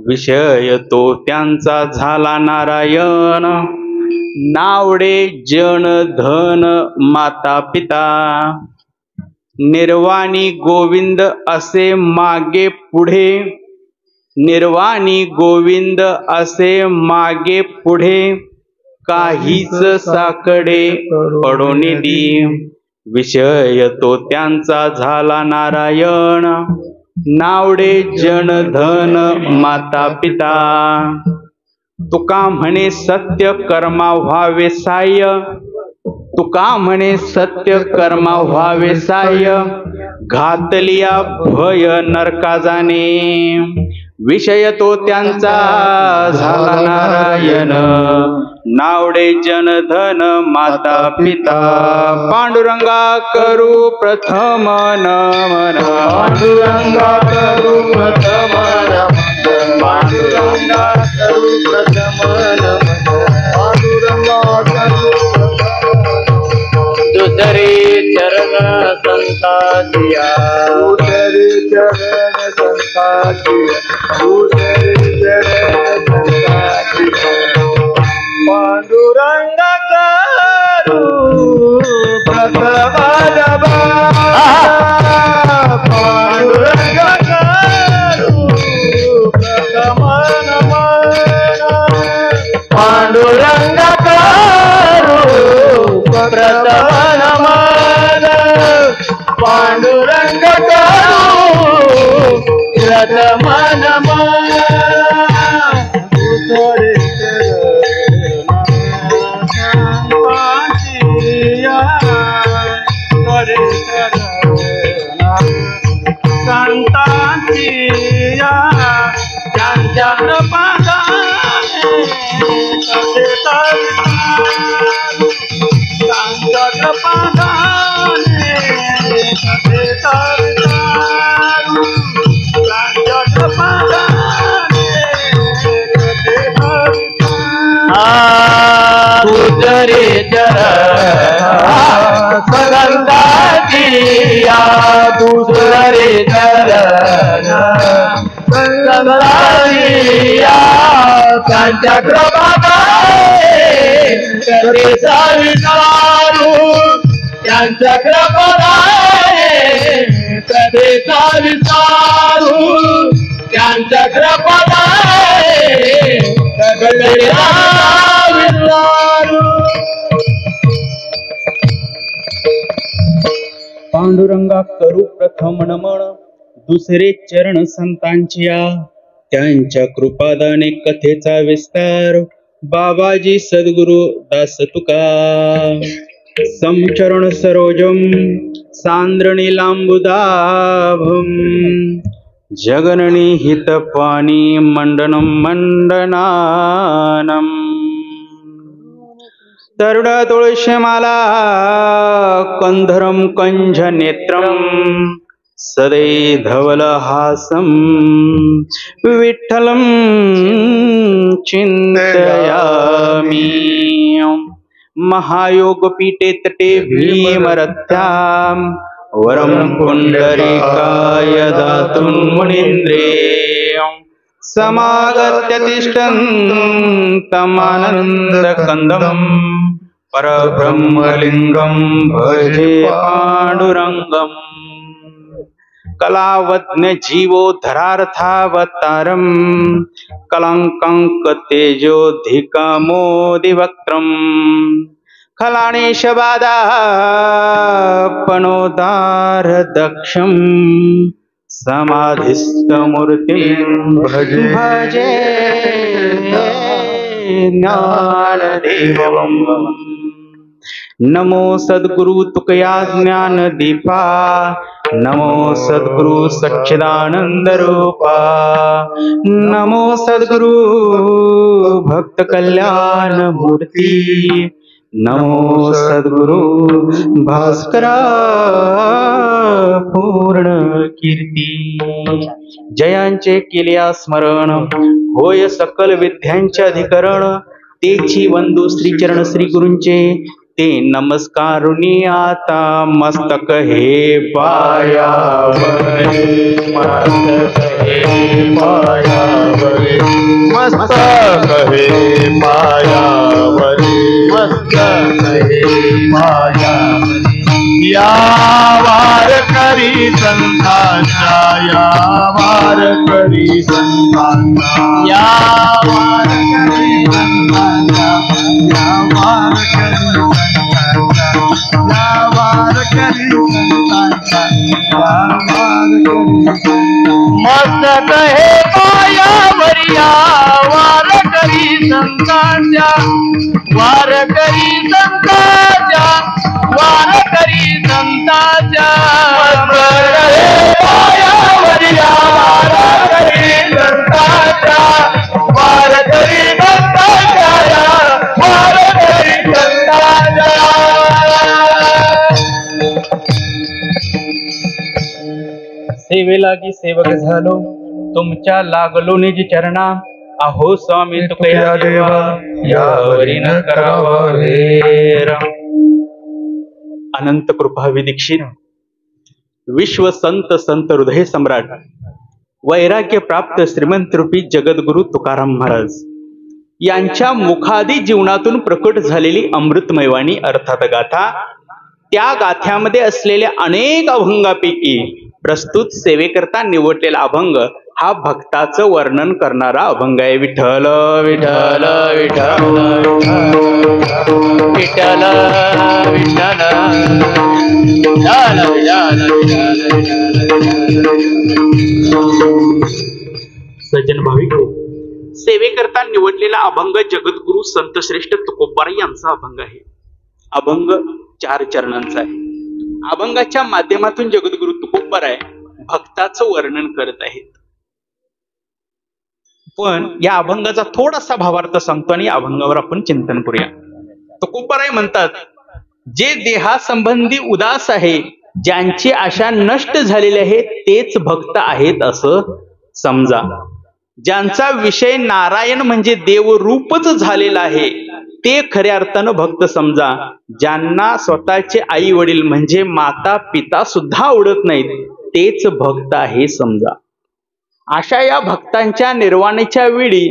विषय तो त्यांचा झाला नारायण, नावडे जन धन माता पिता, निर्वाणी गोविंद असे मागे पुढे, निर्वाणी गोविंद असे मागे पुढे, काहीच साकडे पडून दी, विषय तो त्यांचा झाला नारायण, नावडे जन धन माता पिता. तुका म्हणे सत्य कर्मा व्हावे साह्य, तुका म्हणे सत्य कर्मा व्हावे साह्य, घातलिया भय नरका जाणे, विषय तो त्यांचा झाला नारायण, नावडे जन धन माता पिता. पांडुरंगा करू प्रथम नमन, पांडुरंगा करू प्रथम नमन, पांडुरंगा करू प्रथम नमन, पांडुरंगा करू दुसरे चरण संताजिया, दुसरे चरण संताजिया, दुसरे चरण संताजिया. पांडुरंगा करू प्रथम नमन, पांडुरंगा करू प्रथम नमन, पांडुरंगा करू प्रथम नमन, पांडुरंगा करू प्रथम नमन. संतांचिया त्यांच्या कृपादाने कसे तारू, त्यांच्या कृपादाने कसे तारू, त्यांच्या कृपादाने कसे तारू. दुसरे चरण संतांचिया, दुसरे चरण संतांचिया त्यांच्या कृपादाने कसे तारू, त्यांच्या कृपादाने कसे तारू, त्यांच्या कृपादाने कसे तारू. पांडुरंगा करू प्रथम नमन, दुसरे चरण संतांचिया त्यांच्या कृपादाने कथेचा विस्तार. बाबाजी सद्गुरु दास तुका, समचरण सरोजम सांद्रणीलांबुदाभम, जगननी हितपाणी मंडनम मंडनानम. तरुण तुळशीमाला कंधरम कंझ नेत्रम, सदै धवलहासं विठ्ठलं चिन्तयामि. महायोगपीठे तटे भीमरथ्यां, वरं पुण्डरीकाय दातुं मुनीन्द्रे, समागत्य तिष्ठन्तमानन्दकन्दं, परब्रह्मलिङ्गं भजे पाण्डुरङ्गम्. कलावज्ञ जीवो धरार्थावतारं, कलङ्कं तेजोधिकमोदिवक्त्रं, खलाणेशबादापनोदार दक्षं, समाधिस्थमूर्तिं भजे भजे ज्ञानदेवम्. नमो सद्गुरु तुकया ज्ञान दीपा, नमो सद्गुरु सच्चिदानंद रूपा, नमो सद्गुरु भक्त कल्याण मूर्ती, नमो सद्गुरु भास्करा पूर्ण कीर्ती. जयांचे केल्या स्मरण, होय सकल विद्यांचे अधिकरण, तेची वंदू श्रीचरण श्री गुरूंचे. ते नमस्कारुनी आता मस्तक हे पायावरी, मस्तक हे पायावरी, मस्तक हे पायावरी, मस्तक हे पायावरी. या वारकरी संतांच्या, या वारकरी संतांच्या, या वारकरी संतांच्या, या वारकरी संतांच्या, या वारकरी संतांच्या, या वारकरी संतांच्या. मस्तक हे पायावरी या वारकरी संतांच्या, वारकरी संतांच्या, वारकरी संतांच्या. मस्तक हे पायावरी या वारकरी संतांच्या, वारकरी संतांच्या, वारकरी संतांच्या. सेवेलागी सेवक झालो तुमच्या लागलो निज चरणा. अहो स्वामी तुकया देवा यावरी न करावा हेर. अनंत कृपा विदीक्षित विश्व संत संत हृदय सम्राट वैराग्य प्राप्त श्रीमंत रूपी जगद्गुरु तुकाराम महाराज यांच्या मुखादी जीवनातून प्रकट झालेली अमृतमय वाणी अर्थात गाथा. त्या गाथ्यामध्ये असलेल्या अनेक अभंगापैकी प्रस्तुत सेवेकरता निवडलेला अभंग हा भक्ताचं वर्णन करणारा अभंग आहे. विठ्ठल विठ्ठल विठ्ठल विठ्ठल विठ्ठल सज्जन भाविक सेवेकरता निवडलेला अभंग जगद्गुरु संतश्रेष्ठ तुकोबाराय यांचा अभंग आहे. अभंग 4 चरणांचा आहे. अभंगाच्या माध्यमातून जगद्गुरु तुकोबाराय भक्ताचं वर्णन करत आहेत. पण या अभंगाचा थोडासा भावार्थ सांगतो आणि या अभंगावर आपण चिंतन करूया. तुकोबाराय म्हणतात, जे देहासंबंधी उदास आहे, ज्यांची आशा नष्ट झालेली आहे, तेच भक्त आहेत असं समजा. ज्यांचा विषय नारायण म्हणजे देवरूपच झालेला आहे, ते खऱ्या अर्थानं भक्त समजा. ज्यांना स्वतःचे आई वडील म्हणजे माता पिता सुद्धा आवडत नाहीत, तेच भक्त आहे समजा. अशा या भक्तांच्या निर्वाणीच्या वेळी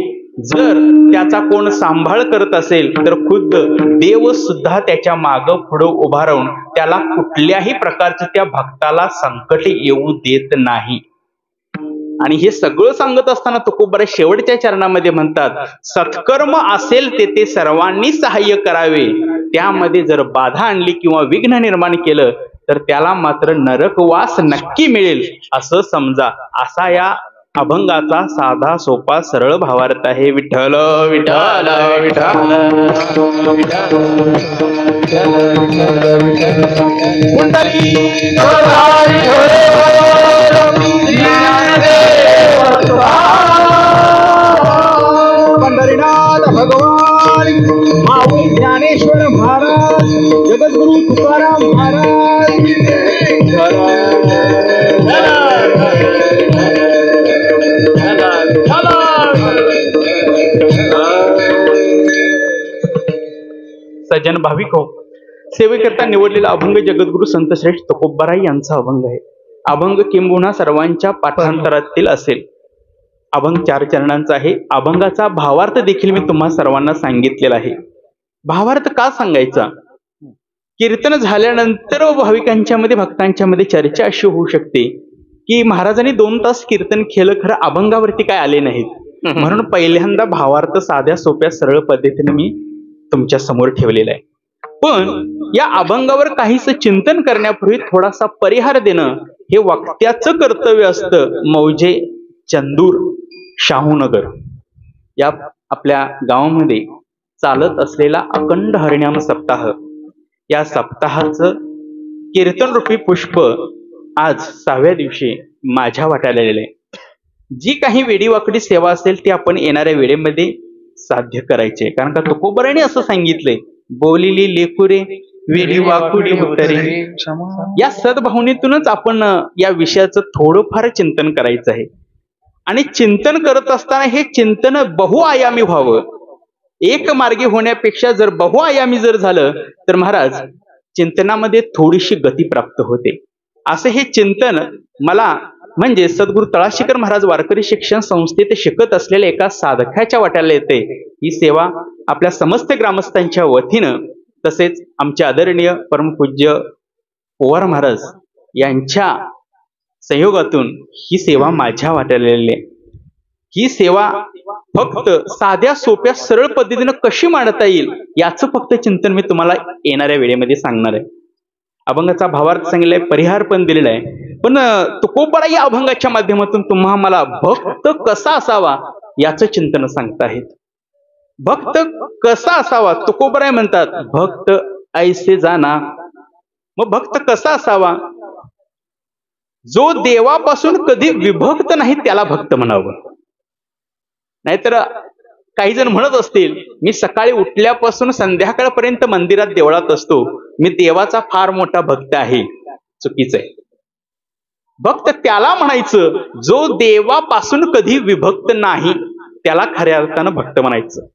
जर त्याचा कोण सांभाळ करत असेल तर खुद्द देव सुद्धा त्याच्या मागं पुढं उभा राहून त्याला कुठल्याही प्रकारचं त्या भक्ताला संकट येऊ देत नाही. आणि हे सगळं सांगत असताना तुकोबाराय शेवटच्या चरणामध्ये म्हणतात, सत्कर्म असेल ते सर्वांनी सहाय्य करावे. त्यामध्ये जर बाधा आणली किंवा विघ्न निर्माण केलं तर त्याला मात्र नरकवास नक्की मिळेल असं समजा. असा या अभंगाचा साधा सोपा सरळ भावार्थ आहे. विठ्ठल विठ्ठल विठ्ठल पंढरीनाथ भगवान माऊली ज्ञानेश्वर महाराज जगद्गुरु तुकाराम महाराज. सज्जन भाविक हो, सेवेकरता निवडलेला अभंग जगद्गुरु संतश्रेष्ठ तुकोबाराय यांचा अभंग आहे. अभंग किंबहुना सर्वांच्या पाठांतरातील असेल. अभंग 4 चरणांचा आहे. अभंगाचा भावार्थ देखील मी तुम्हा सर्वांना सांगितलेला आहे. भावार्थ का सांगायचा? कीर्तन झाल्यानंतर भाविकांच्या मध्ये भक्तांच्या मध्ये चर्चा अशी होऊ शकते की महाराजांनी 2 तास कीर्तन केलं, खरं अभंगावरती काय आले नाहीत. म्हणून पहिल्यांदा भावार्थ साध्या सोप्या सरळ पद्धतीने मी तुमच्या समोर ठेवलेला आहे. पण या अभंगावर काहीच चिंतन करण्यापूर्वी थोडासा परिहार देणं हे वक्त्याचं कर्तव्य असतं. मौजे चंदूर शाहूनगर या आपल्या गावामध्ये चालत असलेला अखंड हरिनाम सप्ताह, या सप्ताहाचं कीर्तन रूपी पुष्प आज 6व्या दिवशी माझ्या वाट्याला आलेलं आहे. जी काही वेडीवाकडी सेवा असेल ती आपण येणाऱ्या वेळेमध्ये साध्य करायचे. कारण का तुकोबारायने असं सांगितलंय, बोलिली लेकुरे वेडी वाकुडी उतरे. या सद्भावनेतूनच आपण या विषयाचं थोडंफार चिंतन करायचं आहे. आणि चिंतन करत असताना हे चिंतन बहुआयामी व्हावं. एक मार्गी होण्यापेक्षा जर बहुआयामी जर झालं तर महाराज चिंतनामध्ये थोडीशी गती प्राप्त होते. असं हे चिंतन मला म्हणजे सद्गुरू तळाशीकर महाराज वारकरी शिक्षण संस्थेत शिकत असलेल्या एका साधकाच्या वाट्याला येते. ही सेवा आपल्या समस्त ग्रामस्थांच्या वतीनं तसेच आमचे आदरणीय परमपूज्य पोवार महाराज यांच्या संयोगातून ही सेवा माझ्या वाट्याला आलेली आहे. ही सेवा फक्त साध्या सोप्या सरळ पद्धतीनं कशी मांडता येईल याचं फक्त चिंतन मी तुम्हाला येणाऱ्या वेळेमध्ये सांगणार आहे. अभंगाचा भावार्थ सांगितलाय, परिहार पण दिलेला आहे, पण तुकोबरा या अभंगाच्या माध्यमातून तुम्हा मला भक्त कसा असावा याचं चिंतन सांगता आहेत. भक्त कसा असावा तुकोबराय म्हणतात, भक्त ऐसे जाना. मग भक्त कसा असावा? जो देवापासून कधी विभक्त नाही त्याला भक्त म्हणावं. नाहीतर काही जण म्हणत असतील मी सकाळी उठल्यापासून संध्याकाळपर्यंत मंदिरात देवळात असतो, मी देवाचा फार मोठा भक्त आहे. चुकीचं आहे. भक्त त्याला म्हणायचं जो देवापासून कधी विभक्त नाही, त्याला खऱ्या अर्थानं भक्त म्हणायचं.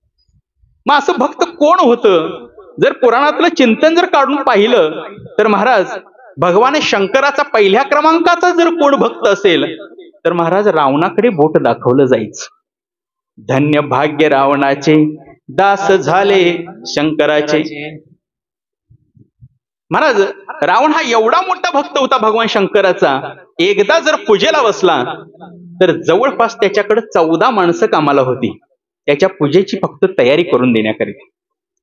मग असं भक्त कोण होतं? जर पुराणातलं चिंतन जर काढून पाहिलं तर महाराज भगवान शंकराचा पहिल्या क्रमांकाचा जर कोण भक्त असेल तर महाराज रावणाकडे बोट दाखवलं जायचं. धन्य भाग्य रावणाचे दास झाले शंकराचे. महाराज रावण हा एवढा मोठा भक्त होता भगवान शंकराचा, एकदा जर पूजेला बसला तर जवळपास त्याच्याकडे 14 माणसं कामाला होती त्याच्या पूजेची फक्त तयारी करून देण्याकरिता.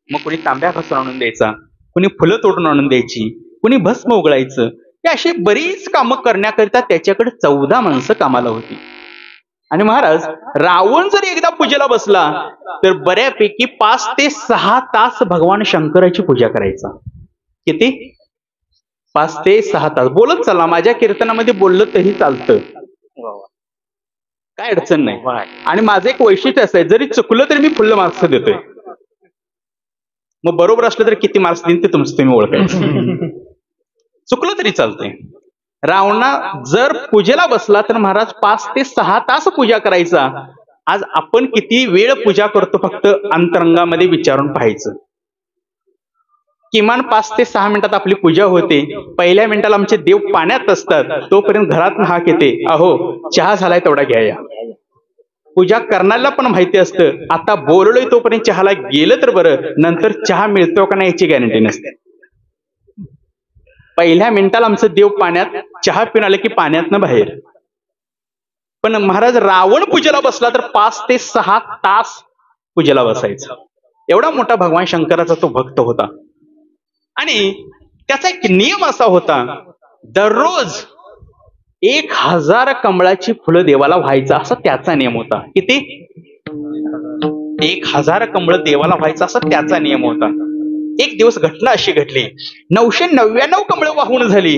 मग कोणी तांब्या घासून आणून द्यायचा, कोणी फुलं तोडून आणून द्यायची, कोणी भस्म उगळायचं, हे अशी बरीच कामं करण्याकरिता त्याच्याकडे 14 माणसं कामाला होती. आणि महाराज रावण जर एकदा पूजेला बसला तर बऱ्यापैकी 5 ते 6 तास भगवान शंकराची पूजा करायचा. किती? 5 ते 6 तास बोलत चला. माझ्या कीर्तनामध्ये बोललं तरी चालतं, काय अडचण नाही. आणि माझं एक वैशिष्ट्य असं आहे, जरी चुकलं तरी मी फुल मार्क्स देतोय. मग बरोबर असलं तर किती मार्क्स देईन ते तुमचं तुम्ही ओळखायचं. चुकलं तरी चालतंय. रावणा जर पूजेला बसला तर महाराज 5 ते 6 तास पूजा करायचा. आज आपण किती वेळ पूजा करतो फक्त अंतरंगामध्ये विचारून पाहायचं. किमान 5 ते 6 मिनिटात आपली पूजा होते. पहिल्या मिनिटाला आमचे देव पाण्यात असतात, तोपर्यंत घरात हाक येते, अहो चहा झालाय तेवढा घ्या या. पूजा करण्याला पण माहिती असतं आता बोललोय तोपर्यंत चहाला गेलं तर बरं, नंतर चहा मिळतो का नाही याची गॅरंटी नसते. पहिल्या मिनिटाला आमचं देव पाण्यात, चहा पिऊन आलं की पाण्यातनं बाहेर. पण महाराज रावण पूजेला बसला तर 5 ते 6 तास पूजेला बसायचा. एवढा मोठा भगवान शंकराचा तो भक्त होता. आणि त्याचा एक नियम असा होता, दररोज 1000 कमळाची फुलं देवाला व्हायचं असा त्याचा नियम होता. किती? 1000 कमळ देवाला व्हायचं असा त्याचा नियम होता. एक दिवस घटना अशी घडली, 999 कमळ वाहून झाली,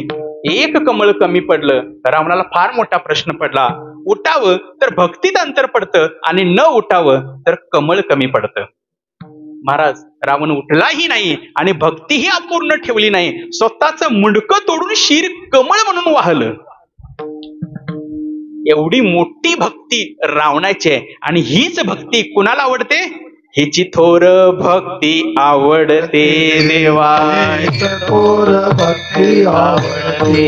एक कमळ कमी पडलं. रावणाला फार मोठा प्रश्न पडला, उठावं तर भक्तीत अंतर पडतं आणि न उठावं तर कमळ कमी पडतं. महाराज रावण उठलाही नाही आणि भक्तीही अपूर्ण ठेवली नाही, स्वतःच मुंडकं तोडून शिर कमळ म्हणून वाहलं. एवढी मोठी भक्ती रावणाची आहे. आणि हीच भक्ती कुणाला आवडते? हिची थोर भक्ती आवडते देवा, थोर भक्ती आवडते,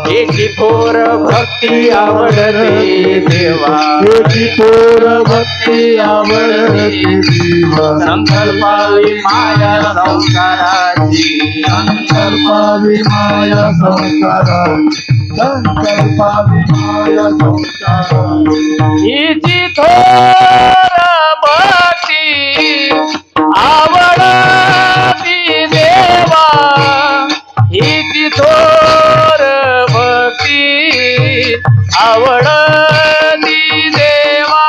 हिची थोर भक्ती आवडते देवा, हिची थोर भक्ती आवडते देवा. संकल्पावी माया संसाराची, संकल्पावी माया संसाराची, संकल्पावी माया संसाराची. हिची थोर भक्ती आवडती देवा, हिची थोर भक्ती आवडती देवा,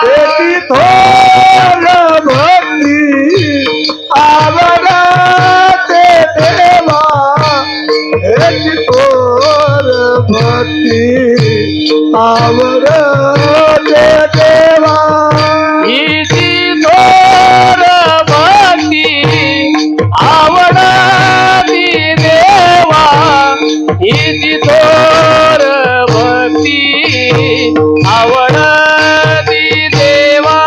हिची थोर भक्ती आवडते देवा, हिची थोर भक्ती आवडते देवा. हिची थोर भक्ती आवडती देवा, हिची थोर भक्ती आवडती देवा.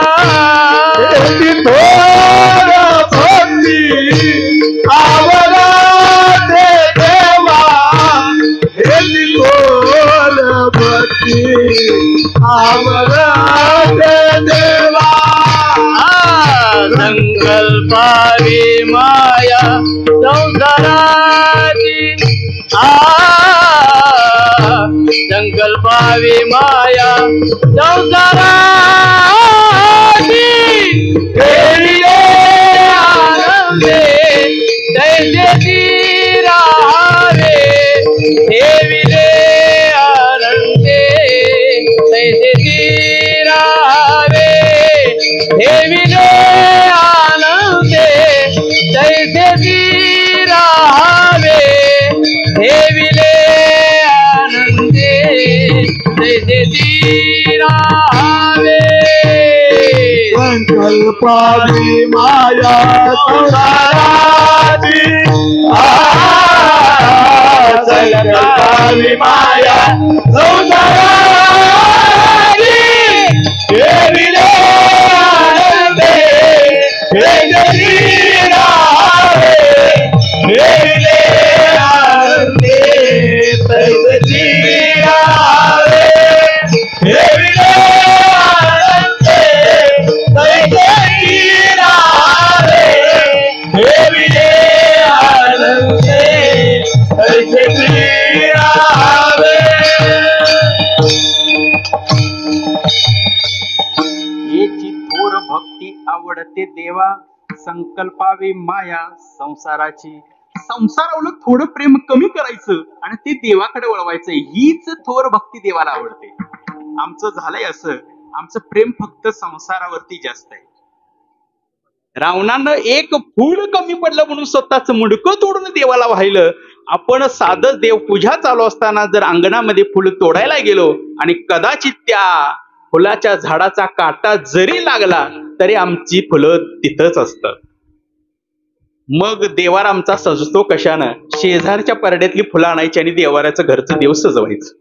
संसाराची संकल्पावी माया संसाराची खेळले आनंदे दैत्याची राहावे ठेविले आनंदे दैत्याची राहावे ठेविले आनंदे दैत्याची राहावे ठेविले आनंदे दैत्याची राहावे संकल्पावी माया संसाराची संकल्पावी माया संसाराची ठेविले आनंदे दैत्याची राहावे ठेविले आनंदे दैत्याची राहावे ठेविले आनंदे दैत्याची राहावे ठेविले आनंदे दैत्याची राहावे. येची थोर भक्ती आवडते देवा संकल्पावे माया संसाराची. संसारावलं थोडं प्रेम कमी करायचं आणि ते देवाकडे वळवायचं, हीच थोर भक्ती देवाला आवडते. आमचं झालंय असं, आमचं प्रेम फक्त संसारावरती जास्त आहे. रावणानं एक फूल कमी पडलं म्हणून स्वतःच मुंडकं तोडून देवाला वाहिलं. आपण साधं देवपूजा चालू असताना जर अंगणामध्ये फुल तोडायला गेलो आणि कदाचित त्या फुलाच्या झाडाचा काटा जरी लागला तरी आमची फुलं तिथंच असतात. मग देवार आमचा सजतो कशानं? शेजारच्या परड्यातली फुलं आणायची आणि देवाऱ्याचं घरचं देव सजवायचं.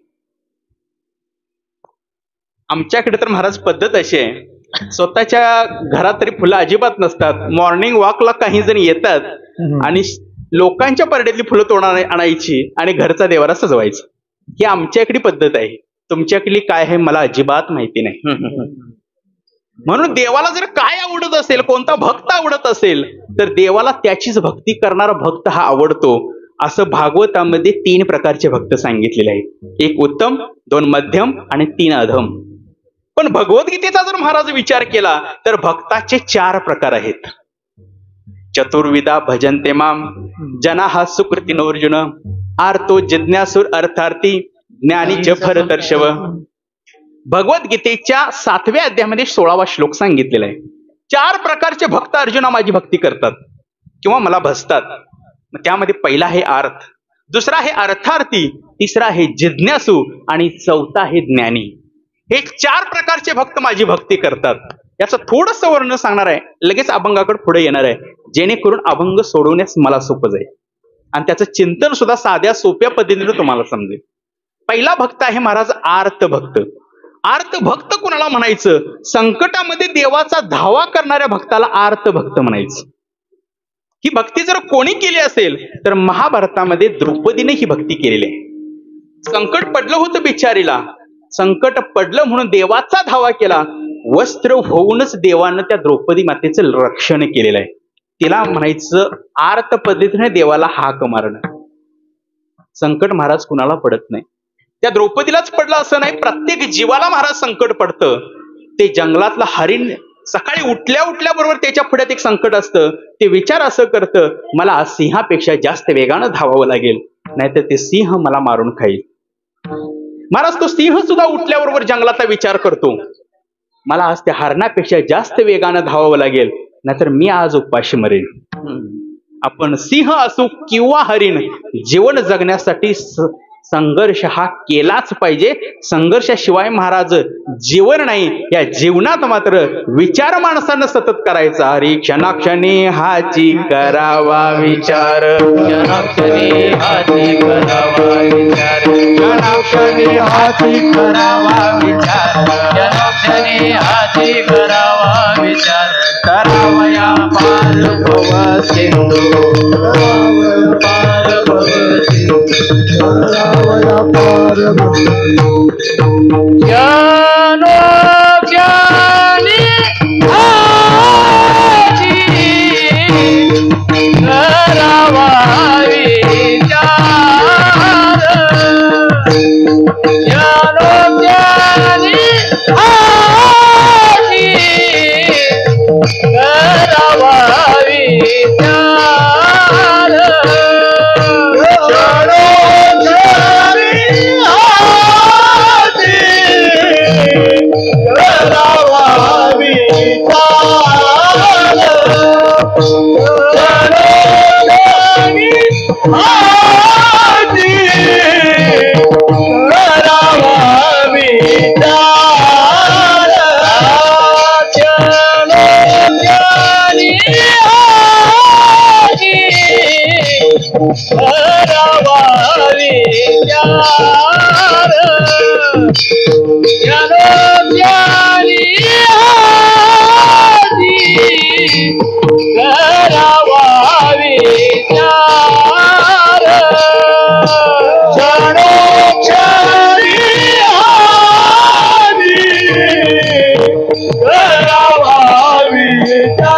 आमच्याकडे तर महाराज पद्धत अशी आहे, स्वतःच्या घरात तरी फुलं अजिबात नसतात. मॉर्निंग वॉकला काही जण येतात आणि लोकांच्या परड्यातली फुलं तोडून आणायची आणि घरचा देवारा सजवायचं. ही आमच्याकडे पद्धत आहे. तुमच्याकडे काय आहे मला अजिबात माहिती नाही. म्हणून देवाला जर काय आवडत असेल, कोणता भक्त आवडत असेल तर देवाला त्याचीच भक्ती करणारा भक्त हा आवडतो. असं भागवतामध्ये 3 प्रकारचे भक्त सांगितलेले आहेत. 1 उत्तम, 2 मध्यम आणि 3 अधम. पण भगवद्गीतेचा जर महाराज विचार केला तर भक्ताचे 4 प्रकार आहेत. चतुर्विधा भजन्ते माम जनाः सुकृतिनोर्जुन आर्तो जिज्ञासुर अर्थार्थी ज्ञानी च भरतर्षभ. भगवद्गीतेच्या 7व्या अध्यायामध्ये 16वा श्लोक सांगितलेला आहे. 4 प्रकारचे भक्त अर्जुना माझी भक्ती करतात किंवा मला भजतात. त्यामध्ये पहिला आहे आर्थ, दुसरा आहे अर्थार्थी, तिसरा आहे जिज्ञासू आणि चौथा आहे ज्ञानी. हे 4 प्रकारचे भक्त माझी भक्ती करतात. याचं थोडंसं वर्णन सांगणार आहे, लगेच अभंगाकडे पुढे येणार आहे, जेणेकरून अभंग सोडवण्यास मला सोपं जाईल आणि त्याचं चिंतन सुद्धा साध्या सोप्या पद्धतीने तुम्हाला समजेल. पहिला भक्त आहे महाराज आर्त भक्त. आर्त भक्त कुणाला म्हणायचं? संकटामध्ये देवाचा धावा करणाऱ्या भक्ताला आर्त भक्त म्हणायचं. ही भक्ती जर कोणी केली असेल तर महाभारतामध्ये द्रौपदीने ही भक्ती केलेली आहे. संकट पडलं होतं बिचारीला, संकट पडलं म्हणून देवाचा धावा केला. वस्त्र होऊनच देवानं त्या द्रौपदी मातेचं रक्षण केलेलं आहे. तिला म्हणायचं आर्त पद्धतीने देवाला हाक मारणं. संकट महाराज कुणाला पडत नाही, त्या द्रौपदीलाच पडलं असं नाही, प्रत्येक जीवाला महाराज संकट पडतं. ते जंगलातलं हरिण सकाळी उठल्या उठल्याबरोबर त्याच्या पुढ्यात एक संकट असतं. ते विचार असं करतं, मला सिंहापेक्षा जास्त वेगानं धावावं लागेल, नाहीतर ते सिंह मला मारून खाईल. महाराज तो सिंह सुद्धा उठल्याबरोबर जंगलातला विचार करतो, मला आज त्या हरणापेक्षा जास्त वेगानं धावावं लागेल, नाहीतर मी आज उपाशी मरेन. आपण सिंह असू किंवा हरिण, जीवन जगण्यासाठी संघर्ष हा केलाच पाहिजे. संघर्षाशिवाय महाराज जीवन नाही. या जीवनात मात्र विचार माणसानं सतत करायचा. हरी क्षणाक्षणी हाची करावा विचार, क्षणाक्षणी हाती करावा विचार, क्षणाक्षणी हाती करावा विचार, क्षणाक्षणी हाती करावा विचार. करावया पार भव सिंधू, पार भव सिंधू, करावया पार भव सिंधू. क्षणोक्षणी हाती करावा विचार ज्ञानी आधी करावा विचार क्षणोक्षणी आधी करावा विचार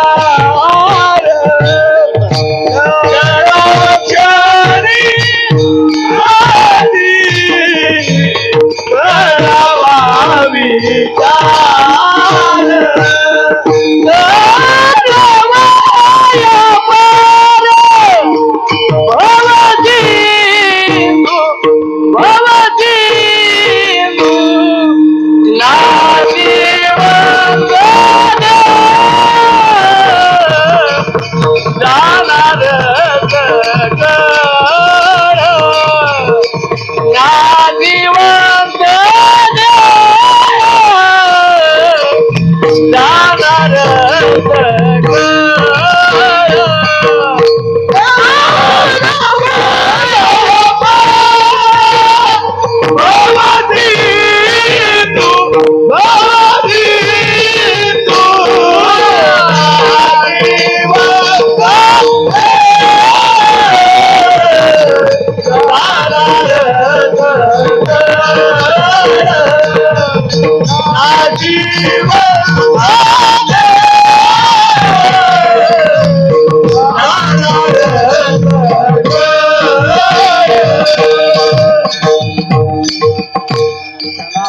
क्षणोक्षणी आधी करावा विचार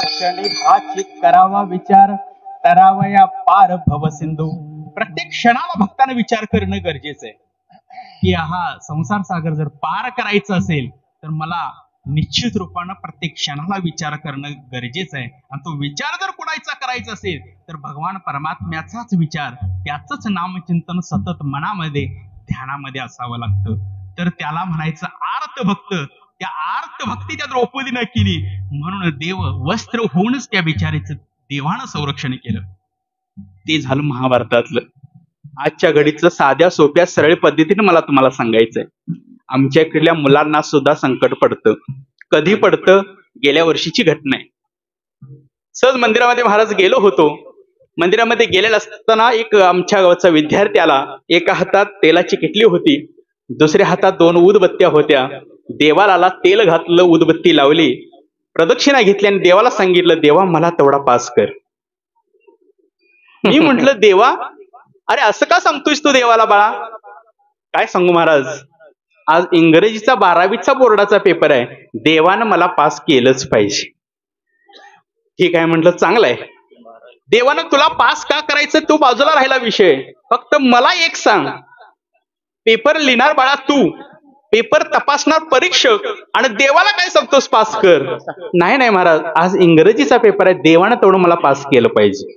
क्षणी हा चित करावा विचार तरावया पार भव सिंधू. प्रत्येक क्षणाला भक्ताने विचार करणं गरजेचं आहे की हा संसार सागर जर पार करायचा असेल तर मला निश्चित रूपानं प्रत्येक क्षणाला विचार करणं गरजेचं आहे. आणि तो विचार जर कुणाचा करायचा असेल तर भगवान परमात्म्याचाच विचार, त्याचंच नामचिंतन सतत मनामध्ये ध्यानामध्ये असावं लागतं. तर त्याला म्हणायचं आर्त भक्त. त्या आर्त भक्ती त्या द्रौपदीनं केली म्हणून देव वस्त्र होऊनच त्या बिचारीचं देवानं संरक्षण केलं. ते झालं महाभारतातलं. आजच्या घडीचं साध्या सोप्या सरळ पद्धतीने मला तुम्हाला सांगायचंय. आमच्या इकडल्या मुलांना सुद्धा संकट पडतं. कधी पडतं? गेल्या वर्षीची घटना आहे. सहज मंदिरामध्ये महाराज गेलो होतो. मंदिरामध्ये गेलेला असताना एक आमच्या गावचा विद्यार्थी आला. एका हातात तेलाची किटली होती, दुसऱ्या हातात 2 उदबत्त्या होत्या. देवाला तेल घातलं, उदबत्ती लावली, प्रदक्षिणा घेतली आणि देवाला सांगितलं, देवा मला तेवढा पास कर. मी म्हंटल देवा, अरे असं का सांगतोयस तू देवाला बाळा? काय सांगू महाराज, आज इंग्रजीचा 12वीचा बोर्डाचा पेपर आहे, देवानं मला पास केलंच पाहिजे. ठीक आहे म्हटलं, चांगलं आहे. देवानं तुला पास का करायचं तो बाजूला राहिला विषय. फक्त मला एक सांग, पेपर लिहिणार बाळा तू, पेपर तपासणार परीक्षक, आणि देवाला काय सांगतोस पास कर? नाही नाही महाराज, आज इंग्रजीचा पेपर आहे, देवानं तेवढं मला पास केलं पाहिजे.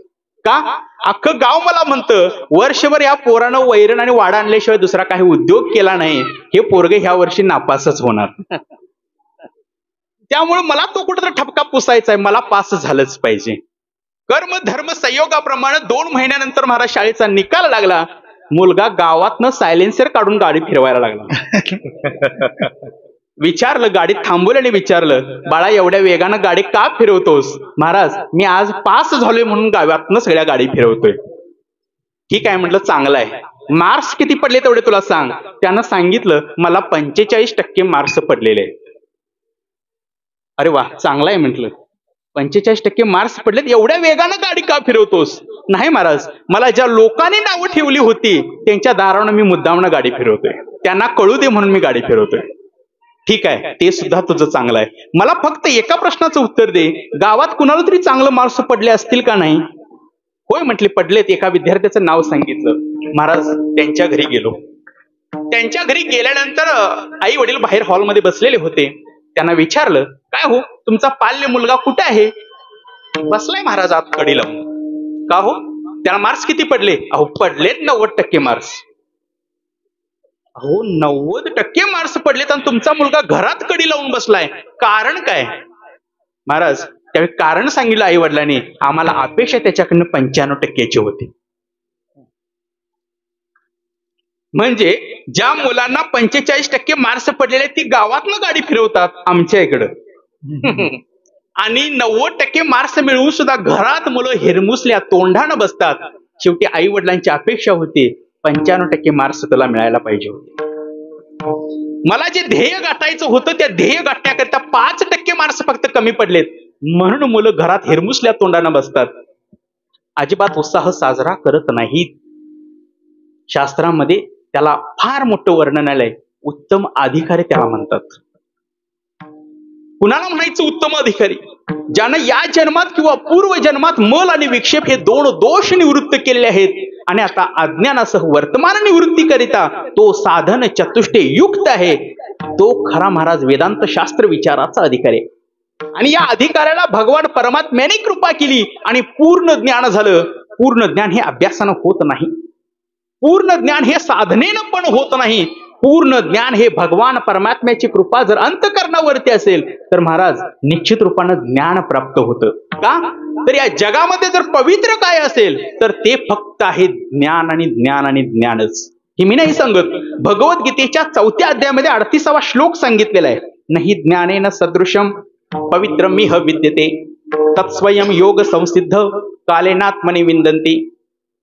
का? अख्खं गाव मला म्हणतं वर्षभर या पोरानं वैरण आणि वाडा आणल्याशिवाय दुसरा काही उद्योग केला नाही, हे पोरगे ह्या वर्षी नापासच होणार. त्यामुळे मला तो कुठेतरी ठपका पुसायचा आहे, मला पास झालंच पाहिजे. कर्म धर्म संयोगाप्रमाणे 2 महिन्यानंतर महाराज शाळेचा निकाल लागला. मुलगा गावातनं सायलेन्सर काढून गाडी फिरवायला लागला. विचारलं, गाडीत थांबवलं आणि विचारलं, बाळा एवढ्या वेगानं गाडी का फिरवतोस? महाराज, मी आज पास झालोय म्हणून गावातनं सगळ्या गाडी फिरवतोय. ठीक आहे म्हटलं, चांगलं आहे. मार्क्स किती पडले तेवढे तुला सांग. त्यानं सांगितलं, मला 45% मार्क्स पडलेले. अरे वा, चांगलं आहे म्हटलं. 45% मार्क्स पडलेत, एवढ्या वेगानं गाडी का फिरवतोस? नाही महाराज, मला ज्या लोकांनी नावं ठेवली होती त्यांच्या दारानं मी मुद्दामनं गाडी फिरवतोय, त्यांना कळू दे म्हणून मी गाडी फिरवतोय. ठीक आहे, ते सुद्धा तुझं चांगलं आहे. मला फक्त एका प्रश्नाचं उत्तर दे, गावात कुणाला तरी चांगलं मार्क्स पडले असतील का नाही? होय म्हटले, पडलेत. एका विद्यार्थ्याचं नाव सांगितलं. महाराज, त्यांच्या घरी गेलो. त्यांच्या घरी गेल्यानंतर आई वडील बाहेर हॉलमध्ये बसलेले होते. त्यांना विचारलं, काय हो, तुमचा पाल्य मुलगा कुठे आहे? बसलाय महाराज आत कडी लावून. का हो, त्याला मार्क्स किती पडले? अहो पडलेत 90% मार्क्स. अहो 90% मार्क्स पडलेत आणि तुमचा मुलगा घरात कडी लावून बसलाय, कारण काय? महाराज, त्यावेळी कारण सांगितलं आई वडिलांनी, आम्हाला अपेक्षा त्याच्याकडनं 95% होती. म्हणजे ज्या मुलांना 45% मार्क्स पडलेले ती गावातनं गाडी फिरवतात आमच्या इकडं आणि 90% मार्क्स मिळवून सुद्धा घरात मुलं हिरमुसल्या तोंडानं बसतात. शेवटी आई वडिलांची अपेक्षा होती 95% मार्क्स तुला मिळायला पाहिजे होते. मला जे ध्येय गाठायचं होतं त्या ध्येय गाठण्याकरिता 5% मार्क्स फक्त कमी पडलेत म्हणून मुलं घरात हिरमुसल्या तोंडानं बसतात. अजिबात उत्साह साजरा करत नाहीत. शास्त्रामध्ये त्याला फार मोठं वर्णन आलंय. उत्तम अधिकारी त्याला म्हणतात. कुणाला म्हणायचं उत्तम अधिकारी? ज्यानं या जन्मात किंवा पूर्व जन्मात मल आणि विक्षेप हे 2 दोष निवृत्त केलेले आहेत आणि आता अज्ञानासह वर्तमान निवृत्ती करिता तो साधन चतुष्टे युक्त आहे. तो खरा महाराज वेदांत शास्त्र विचाराचा अधिकारी आहे. आणि या अधिकाऱ्याला भगवान परमात्म्याने कृपा केली आणि पूर्ण ज्ञान झालं. पूर्ण ज्ञान हे अभ्यासानं होत नाही. पूर्ण ज्ञान हे साधनेनं पण होत नाही. पूर्ण ज्ञान हे भगवान परमात्म्याची कृपा जर अंतःकरणावरती असेल तर महाराज निश्चित रूपानं ज्ञान प्राप्त होतं. का तर या जगामध्ये जर पवित्र काय असेल तर ते फक्त आहे ज्ञान आणि ज्ञान आणि ज्ञानच. हे मी नाही सांगत. भगवद्गीतेच्या 4थ्या अध्यायामध्ये 38वा श्लोक सांगितलेला आहे. नाही ज्ञानेन सदृशम पवित्रमिह विद्यते तत्स्वयं योग संसिद्ध कालेनात्मनि विंदन्ति.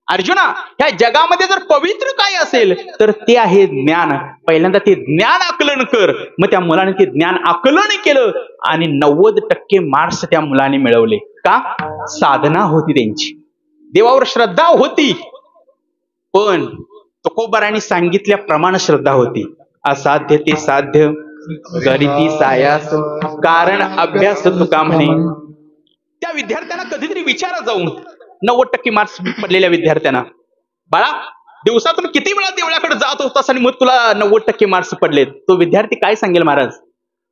अर्जुना, ह्या जगामध्ये जर पवित्र काय असेल तर ते आहे ज्ञान. पहिल्यांदा ते ज्ञान आकलन कर. मग त्या मुलाने ते ज्ञान आकलन केलं आणि 90% मार्क्स त्या मुलाने मिळवले. का? साधना होती त्यांची, देवावर श्रद्धा होती. पण तुकोबारांनी सांगितल्याप्रमाणे श्रद्धा होती. असाध्य ते साध्य गरिती सायास कारण अभ्यास तुका म्हणे. त्या विद्यार्थ्यांना कधीतरी विचारा जाऊन 90% मार्क्स पडलेल्या विद्यार्थ्यांना, बाळा दिवसातून किती वेळा देवळाकडे जात होतास आणि मग तुला 90% मार्क्स पडलेत? तो विद्यार्थी काय सांगेल? महाराज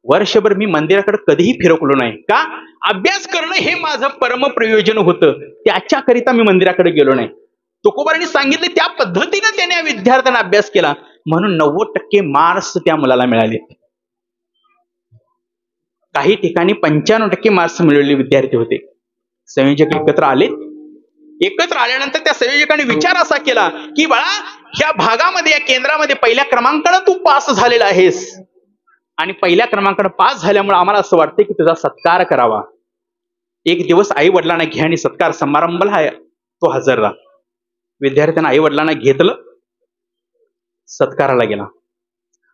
वर्षभर मी मंदिराकडे कधीही फिरकलो नाही. का? अभ्यास करणं हे माझं परम प्रयोजन होतं. त्याच्याकरिता मी मंदिराकडे गेलो नाही. तुकोबारांनी सांगितले त्या पद्धतीने त्याने या विद्यार्थ्यांना अभ्यास केला म्हणून 90% मार्क्स त्या मुलाला मिळाले. काही ठिकाणी 95% मार्क्स मिळवलेले विद्यार्थी होते. संयोजक एकत्र आले. एकत्र आल्यानंतर त्या संयोजकांनी विचार असा केला की बाळा, ह्या भागामध्ये या केंद्रामध्ये पहिल्या क्रमांकाने तू पास झालेला आहेस आणि पहिल्या क्रमांकाने पास झाल्यामुळे आम्हाला असं वाटतं की तुझा सत्कार करावा. एक दिवस आई वडिलांना घे आणि सत्कार समारंभाला तो हजर राहा. विद्यार्थ्यांना आई वडिलांना घेतलं, सत्काराला गेला.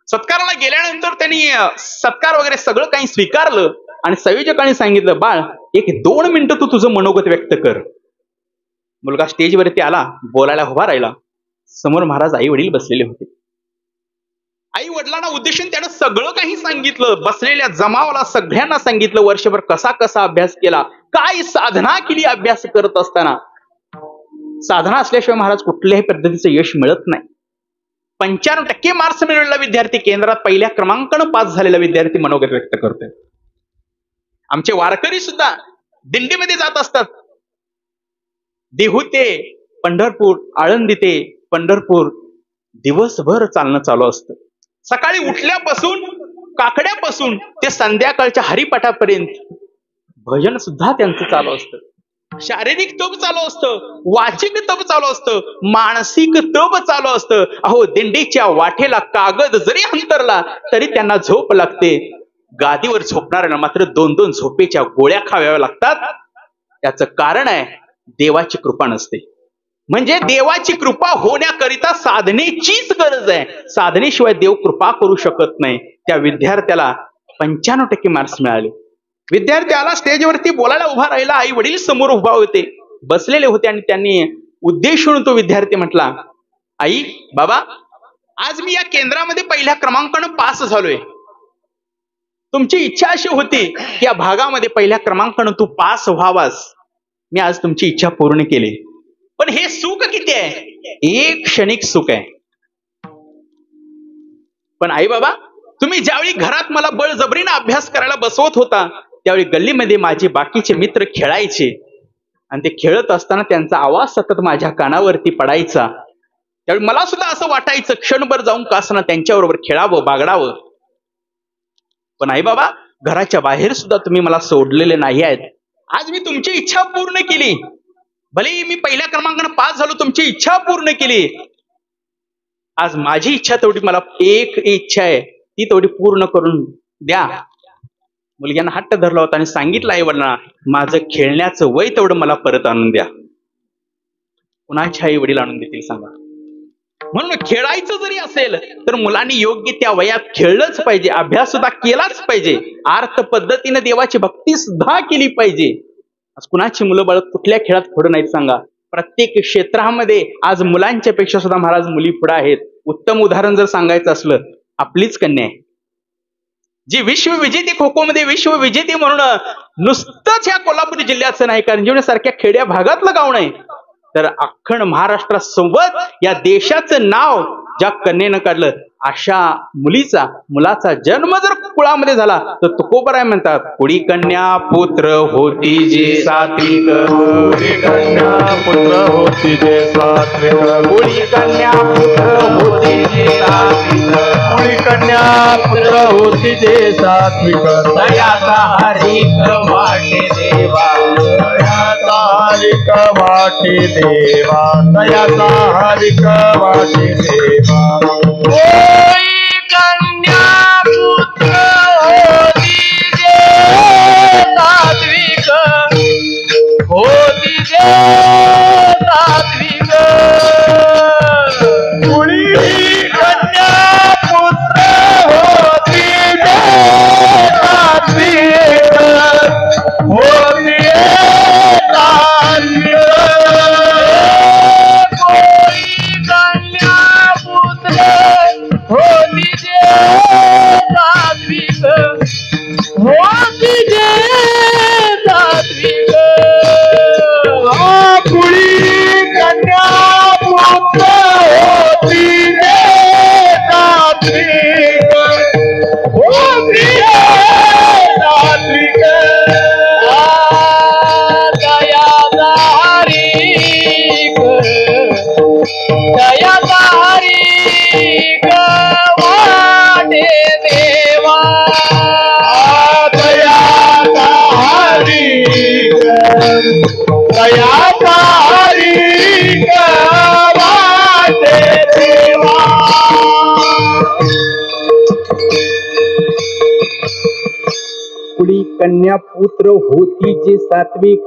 सत्काराला गेल्यानंतर त्यांनी सत्कार वगैरे सगळं काही स्वीकारलं आणि संयोजकांनी सांगितलं, बाळ 1-2 मिनिटं तू तुझं मनोगत व्यक्त कर. मुलगा स्टेजवरती आला, बोलायला उभा राहिला. समोर महाराज आई वडील बसलेले होते. आई वडिलांना उद्देशून त्यानं सगळं काही सांगितलं. बसलेल्या जमावाला सगळ्यांना सांगितलं वर्षभर कसा कसा अभ्यास केला, काय साधना केली अभ्यास करत असताना. साधना असल्याशिवाय महाराज कुठल्याही पद्धतीचं यश मिळत नाही. 95% मार्क्स मिळवलेला विद्यार्थी केंद्रात पहिल्या क्रमांकानं पास झालेला विद्यार्थी मनोगत व्यक्त करतोय. आमचे वारकरी सुद्धा दिंडीमध्ये जात असतात. देहू ते पंढरपूर, आळंदी ते पंढरपूर दिवसभर चालणं चालू असतं. सकाळी उठल्यापासून काकड्यापासून ते संध्याकाळच्या हरिपाठापर्यंत भजन सुद्धा त्यांचं चालू असतं. शारीरिक तप चालू असतं, वाचिक तप चालू असतं, मानसिक तप चालू असतं. अहो, दिंडीच्या वाटेला कागद जरी अंतरला तरी त्यांना झोप लागते. गादीवर झोपणाऱ्यांना मात्र 2-2 झोपेच्या गोळ्या खाव्याव्या लागतात. याचं कारण आहे देवाची कृपा नसते. म्हणजे देवाची कृपा होण्याकरिता साधनेचीच गरज आहे. साधनेशिवाय देव कृपा करू शकत नाही. त्या विद्यार्थ्याला 95% मार्क्स मिळाले. विद्यार्थी आला, स्टेजवरती बोलायला उभा राहिला. आई वडील समोर उभा होते, बसलेले होते आणि त्यांनी उद्देशून तो विद्यार्थी म्हटला, आई बाबा, आज मी या केंद्रामध्ये पहिल्या क्रमांकानं पास झालोय. तुमची इच्छा अशी होती की या भागामध्ये पहिल्या क्रमांकानं तू पास व्हावास. मी आज तुमची इच्छा पूर्ण केली. पण हे सुख किती आहे? एक क्षणिक सुख आहे. पण आई बाबा, तुम्ही ज्यावेळी घरात मला बळजबरीने अभ्यास करायला बसवत होता त्यावेळी गल्लीमध्ये माझे बाकीचे मित्र खेळायचे आणि ते खेळत असताना त्यांचा आवाज सतत माझ्या कानावरती पडायचा. त्यावेळी मला सुद्धा असं वाटायचं क्षणभर जाऊन का असं त्यांच्याबरोबर खेळावं, बागडावं. पण आई बाबा, घराच्या बाहेर सुद्धा तुम्ही मला सोडलेले नाही आहेत. आज मी तुमची इच्छा पूर्ण केली. भले मी पहिल्या क्रमांकाने पास झालो, तुमची इच्छा पूर्ण केली. आज माझी इच्छा तेवढी, मला एक इच्छा आहे ती तेवढी पूर्ण करून द्या. मुलग्यानं हट्ट धरला होता आणि सांगितलं आई वडिलांना, माझं खेळण्याचं वय तेवढं मला परत आणून द्या. कुणाच्या आई वडील आणून देतील सांगा? म्हणून खेळायचं जरी असेल तर मुलांनी योग्य त्या वयात खेळलंच पाहिजे, अभ्यास सुद्धा केलाच पाहिजे, अर्थ पद्धतीने देवाची भक्ती सुद्धा केली पाहिजे. आज कुणाची मुलं बाळ कुठल्या खेळात पुढे नाहीत सांगा? प्रत्येक क्षेत्रामध्ये आज मुलांच्या पेक्षा सुद्धा महाराज मुली पुढे आहेत. उत्तम उदाहरण जर सांगायचं असलं, आपलीच कन्या आहे जी विश्वविजेती, खो खो मध्ये विश्वविजेती म्हणून नुसतंच ह्या कोल्हापूर जिल्ह्याचं नाही, कारण सारख्या खेड्या भागातलं गाव नाही, तर अख्खण महाराष्ट्रासोबत या देशाचं नाव ज्या कन्येनं काढलं, अशा मुलाचा जन्म जर कुळामध्ये झाला तर तुकोबराय म्हणतात, कुडी कन्या पुत्र होती जे सात्विक, कुडी कन्या पुत्र होती जे सात्विक, कुडी कन्या पुत्र होती जे सात्विक, कुडी कन्या पुत्र होती जे सात्विक, दयाचा हरिक वाटे देवा, दयाचा हरिक वाटे देवा, दयाचा हरिक वाटे देवा. कोई कन्या पुत्र होती जे सात्विक, होती जे सात्विक, कुडी कन्या पुत्र होती जे सात्विक, होती सात्विक. कोई कन्या पुत्र होती जे सात्विक, होती जे सात्विक. कुडी कन्या पुत्र होती जे सात्विक, होती सात्विक. दयाचा हरिक, दयाचा हरिक वाटे देवा, दयाचा हरिक, दयाचा हरिक वाटे देवा. कुडी कन्या पुत्र होती जे सात्विक,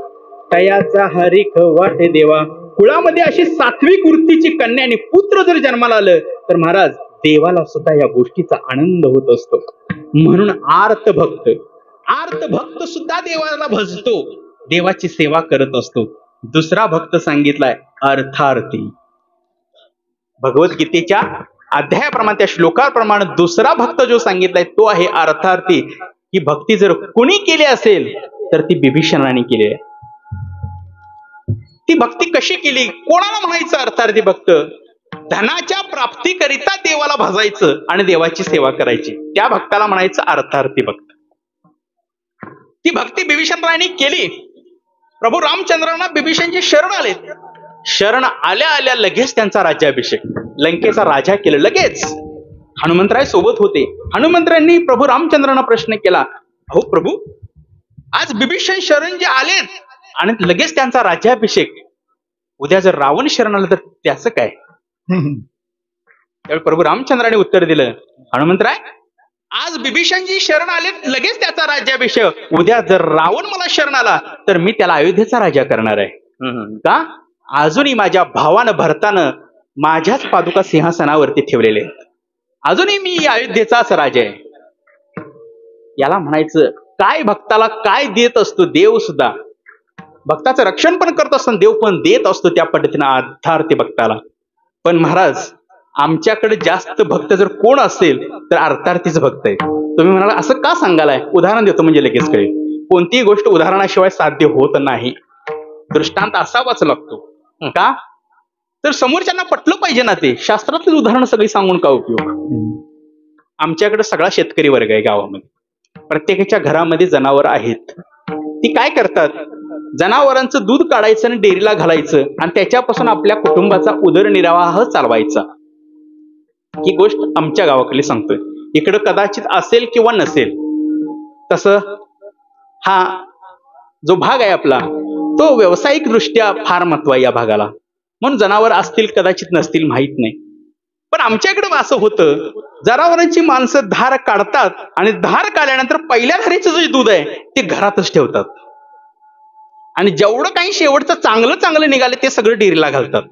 तयाचा हरिक वाटे देवा. कुळामध्ये अशी सात्विक वृत्तीची कन्या आणि पुत्र जर जन्माला आलं तर महाराज देवाला सुद्धा या गोष्टीचा आनंद होत असतो. म्हणून आर्त भक्त सुद्धा देवाला भजतो, देवाची सेवा करत असतो. दुसरा भक्त सांगितलाय अर्थार्थी. भगवद्गीतेच्या अध्यायाप्रमाणे, त्या श्लोकाप्रमाणे दुसरा भक्त जो सांगितलाय तो आहे अर्थार्थी. ही भक्ती जर कुणी केली असेल तर ती बिभीषणाने केली आहे. ती भक्ती कशी केली, कोणाला म्हणायचं अर्थार्थी भक्त? धनाच्या प्राप्तीकरिता देवाला भजायचं आणि देवाची सेवा करायची, त्या भक्ताला म्हणायचं अर्थार्थी भक्त. ती भक्ती बिभीषणरायांनी केली. प्रभू रामचंद्रांना बिभीषणचे शरण आले. शरण आल्या आल्या लगेच त्यांचा राज्याभिषेक, लंकेचा राजा केलं लगेच. हनुमंतराय सोबत होते. हनुमंतरायांनी प्रभू रामचंद्रांना प्रश्न केला, अहो प्रभू, आज बिभीषण शरण जे आलेत आणि लगेच त्यांचा राज्याभिषेक, उद्या जर रावण शरण आलं तर त्याचं काय? त्यावेळी प्रभू रामचंद्राने उत्तर दिलं, हनुमंतराय, आज बिभीषणजी शरण आले लगेच त्याचा राज्याभिषेक, उद्या जर रावण मला शरण आला तर मी त्याला अयोध्येचा राजा करणार आहे. का? अजूनही माझ्या भावानं भरतानं माझ्याच पादुका सिंहासनावरती ठेवलेले आहेत, अजूनही मी अयोध्येचाच राजा आहे. याला म्हणायचं काय, भक्ताला काय देत असतो देव सुद्धा. भक्ताचं रक्षण पण करत असतो, देव पण देत असतो त्या पद्धतीनं अर्थार्थी भक्ताला. पण महाराज, आमच्याकडे जास्त भक्त जर कोण असेल तर अर्थार्थीच भक्त आहे. तुम्ही म्हणाला असं का सांगालाय? उदाहरण देतो म्हणजे लगेच कळेल. कोणतीही गोष्ट उदाहरणाशिवाय साध्य होत नाही, दृष्टांत असावाच लागतो. का? तर समोरच्यांना पटलं पाहिजे ना. ते शास्त्रातली उदाहरणं सगळी सांगून का उपयोग? आमच्याकडे सगळा शेतकरी वर्ग आहे गावामध्ये. प्रत्येकाच्या घरामध्ये जनावर आहेत. ती काय करतात? जनावरांचं दूध काढायचं आणि डेअरीला घालायचं आणि त्याच्यापासून आपल्या कुटुंबाचा उदरनिर्वाह चालवायचा. ही गोष्ट आमच्या गावाकडे सांगतोय. इकडं कदाचित असेल किंवा नसेल. तसं हा जो भाग आहे आपला, तो व्यावसायिक दृष्ट्या फार महत्व आहे या भागाला. म्हणून जनावर असतील कदाचित नसतील माहित नाही. पण आमच्याकडे असं होतं, जनावरांची माणसं धार काढतात आणि धार काढल्यानंतर पहिल्या धारेचं जे दूध आहे ते घरातच ठेवतात आणि जेवढं काही शेवटचं चांगलं चांगलं निघाले ते सगळं डेअरीला घालतात.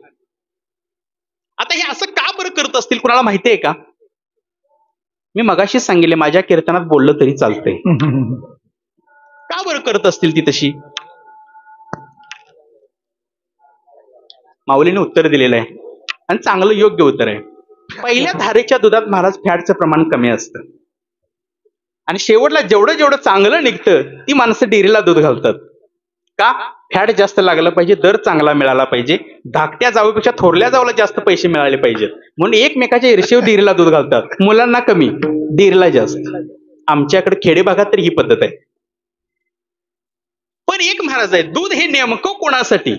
आता हे असं का बरं करत असतील, कुणाला माहिती आहे का? मी मगाशीच सांगितले, माझ्या कीर्तनात बोललं तरी चालतंय. का बरं करत असतील ती तशी? माऊलीने उत्तर दिलेलं आहे आणि चांगलं योग्य उत्तर आहे. पहिल्या धारेच्या दुधात महाराज फॅटचं प्रमाण कमी असतं आणि शेवटला जेवढं जेवढं चांगलं निघतं ती माणसं डेअरीला दूध घालतात. का? फॅट जास्त लागलं पाहिजे, दर चांगला मिळाला पाहिजे, धाकट्या जाऊपेक्षा थोरल्या जाऊला जास्त पैसे मिळाले पाहिजेत म्हणून एकमेकाच्या ईर्ष्येवर डेअरीला दूध घालतात. मुलांना कमी, डेअरीला जास्त. आमच्याकडे खेडे भागात तर ही पद्धत आहे. पण एक महाराज आहे, दूध हे नेमकं कोणासाठी?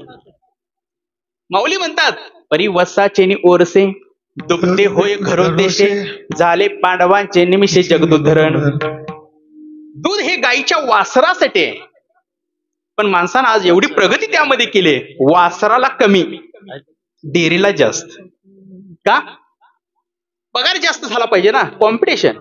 माऊली म्हणतात, परी वसाचे ओरसे दुभते होय घरोदेशे, झाले पांडवांचे निमिषे जगदुद्धरण. दूध हे गाईच्या वासरासाठी आहे, पण माणसानं आज एवढी प्रगती त्यामध्ये केली, वासराला कमी, डेअरीला जास्त. का? पगार जास्त झाला पाहिजे ना, कॉम्पिटिशन.